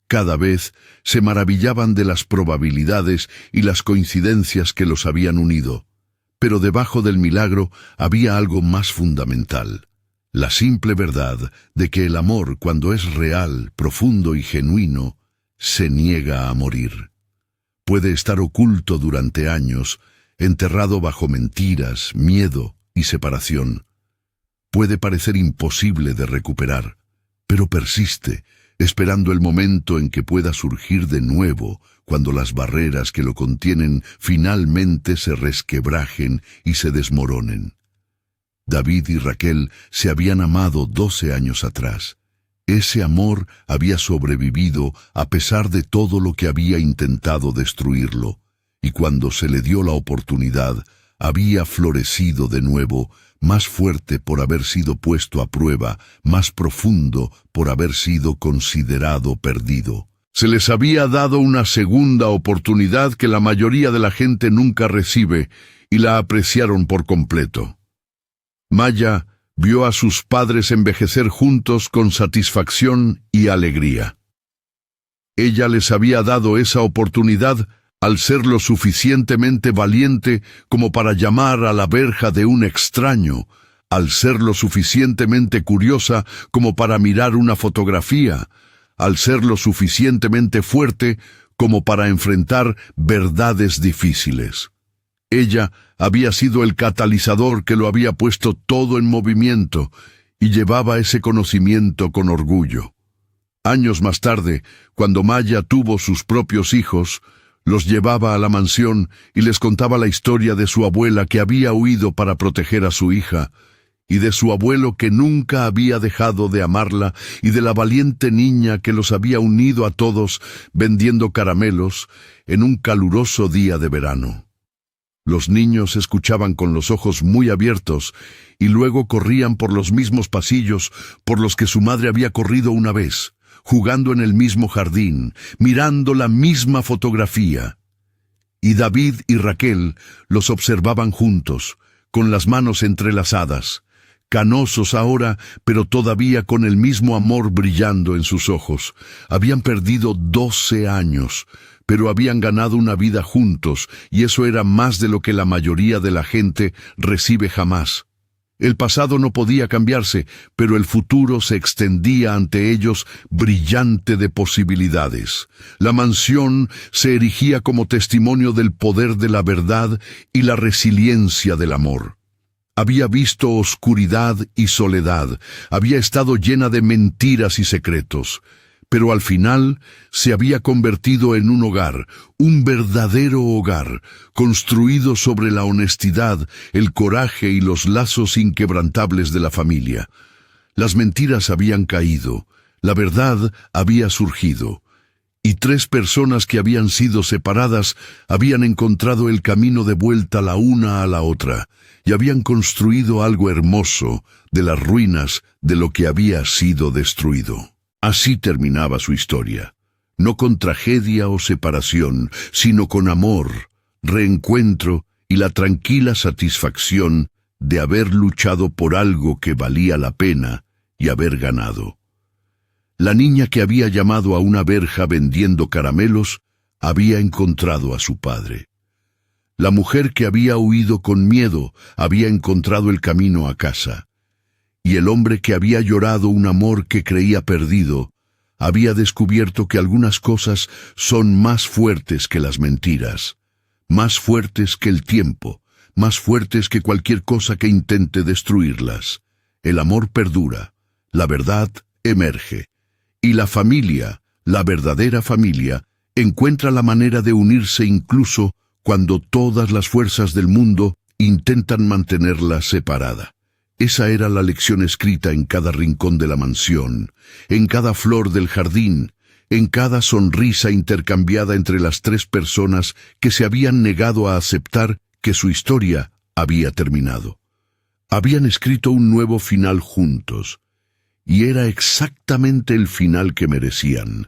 Cada vez se maravillaban de las probabilidades y las coincidencias que los habían unido. Pero debajo del milagro había algo más fundamental, la simple verdad de que el amor, cuando es real, profundo y genuino, se niega a morir. Puede estar oculto durante años, enterrado bajo mentiras, miedo y separación. Puede parecer imposible de recuperar, pero persiste, esperando el momento en que pueda surgir de nuevo, cuando las barreras que lo contienen finalmente se resquebrajen y se desmoronen. David y Raquel se habían amado 12 años atrás. Ese amor había sobrevivido a pesar de todo lo que había intentado destruirlo, y cuando se le dio la oportunidad, había florecido de nuevo, más fuerte por haber sido puesto a prueba, más profundo por haber sido considerado perdido. Se les había dado una segunda oportunidad que la mayoría de la gente nunca recibe, y la apreciaron por completo. Maya vio a sus padres envejecer juntos con satisfacción y alegría. Ella les había dado esa oportunidad al ser lo suficientemente valiente como para llamar a la verja de un extraño, al ser lo suficientemente curiosa como para mirar una fotografía, al ser lo suficientemente fuerte como para enfrentar verdades difíciles. Ella había sido el catalizador que lo había puesto todo en movimiento y llevaba ese conocimiento con orgullo. Años más tarde, cuando Maya tuvo sus propios hijos, los llevaba a la mansión y les contaba la historia de su abuela que había huido para proteger a su hija, y de su abuelo que nunca había dejado de amarla, y de la valiente niña que los había unido a todos vendiendo caramelos en un caluroso día de verano. Los niños escuchaban con los ojos muy abiertos y luego corrían por los mismos pasillos por los que su madre había corrido una vez, jugando en el mismo jardín, mirando la misma fotografía. Y David y Raquel los observaban juntos, con las manos entrelazadas, canosos ahora, pero todavía con el mismo amor brillando en sus ojos. Habían perdido 12 años, pero habían ganado una vida juntos, y eso era más de lo que la mayoría de la gente recibe jamás. El pasado no podía cambiarse, pero el futuro se extendía ante ellos brillante de posibilidades. La mansión se erigía como testimonio del poder de la verdad y la resiliencia del amor. Había visto oscuridad y soledad, había estado llena de mentiras y secretos, pero al final se había convertido en un hogar, un verdadero hogar, construido sobre la honestidad, el coraje y los lazos inquebrantables de la familia. Las mentiras habían caído, la verdad había surgido, y 3 personas que habían sido separadas habían encontrado el camino de vuelta la una a la otra, y habían construido algo hermoso de las ruinas de lo que había sido destruido. Así terminaba su historia, no con tragedia o separación, sino con amor, reencuentro y la tranquila satisfacción de haber luchado por algo que valía la pena y haber ganado. La niña que había llamado a una verja vendiendo caramelos había encontrado a su padre. La mujer que había huido con miedo había encontrado el camino a casa. Y el hombre que había llorado un amor que creía perdido, había descubierto que algunas cosas son más fuertes que las mentiras, más fuertes que el tiempo, más fuertes que cualquier cosa que intente destruirlas. El amor perdura, la verdad emerge, y la familia, la verdadera familia, encuentra la manera de unirse incluso cuando todas las fuerzas del mundo intentan mantenerla separada. Esa era la lección escrita en cada rincón de la mansión, en cada flor del jardín, en cada sonrisa intercambiada entre las 3 personas que se habían negado a aceptar que su historia había terminado. Habían escrito un nuevo final juntos, y era exactamente el final que merecían.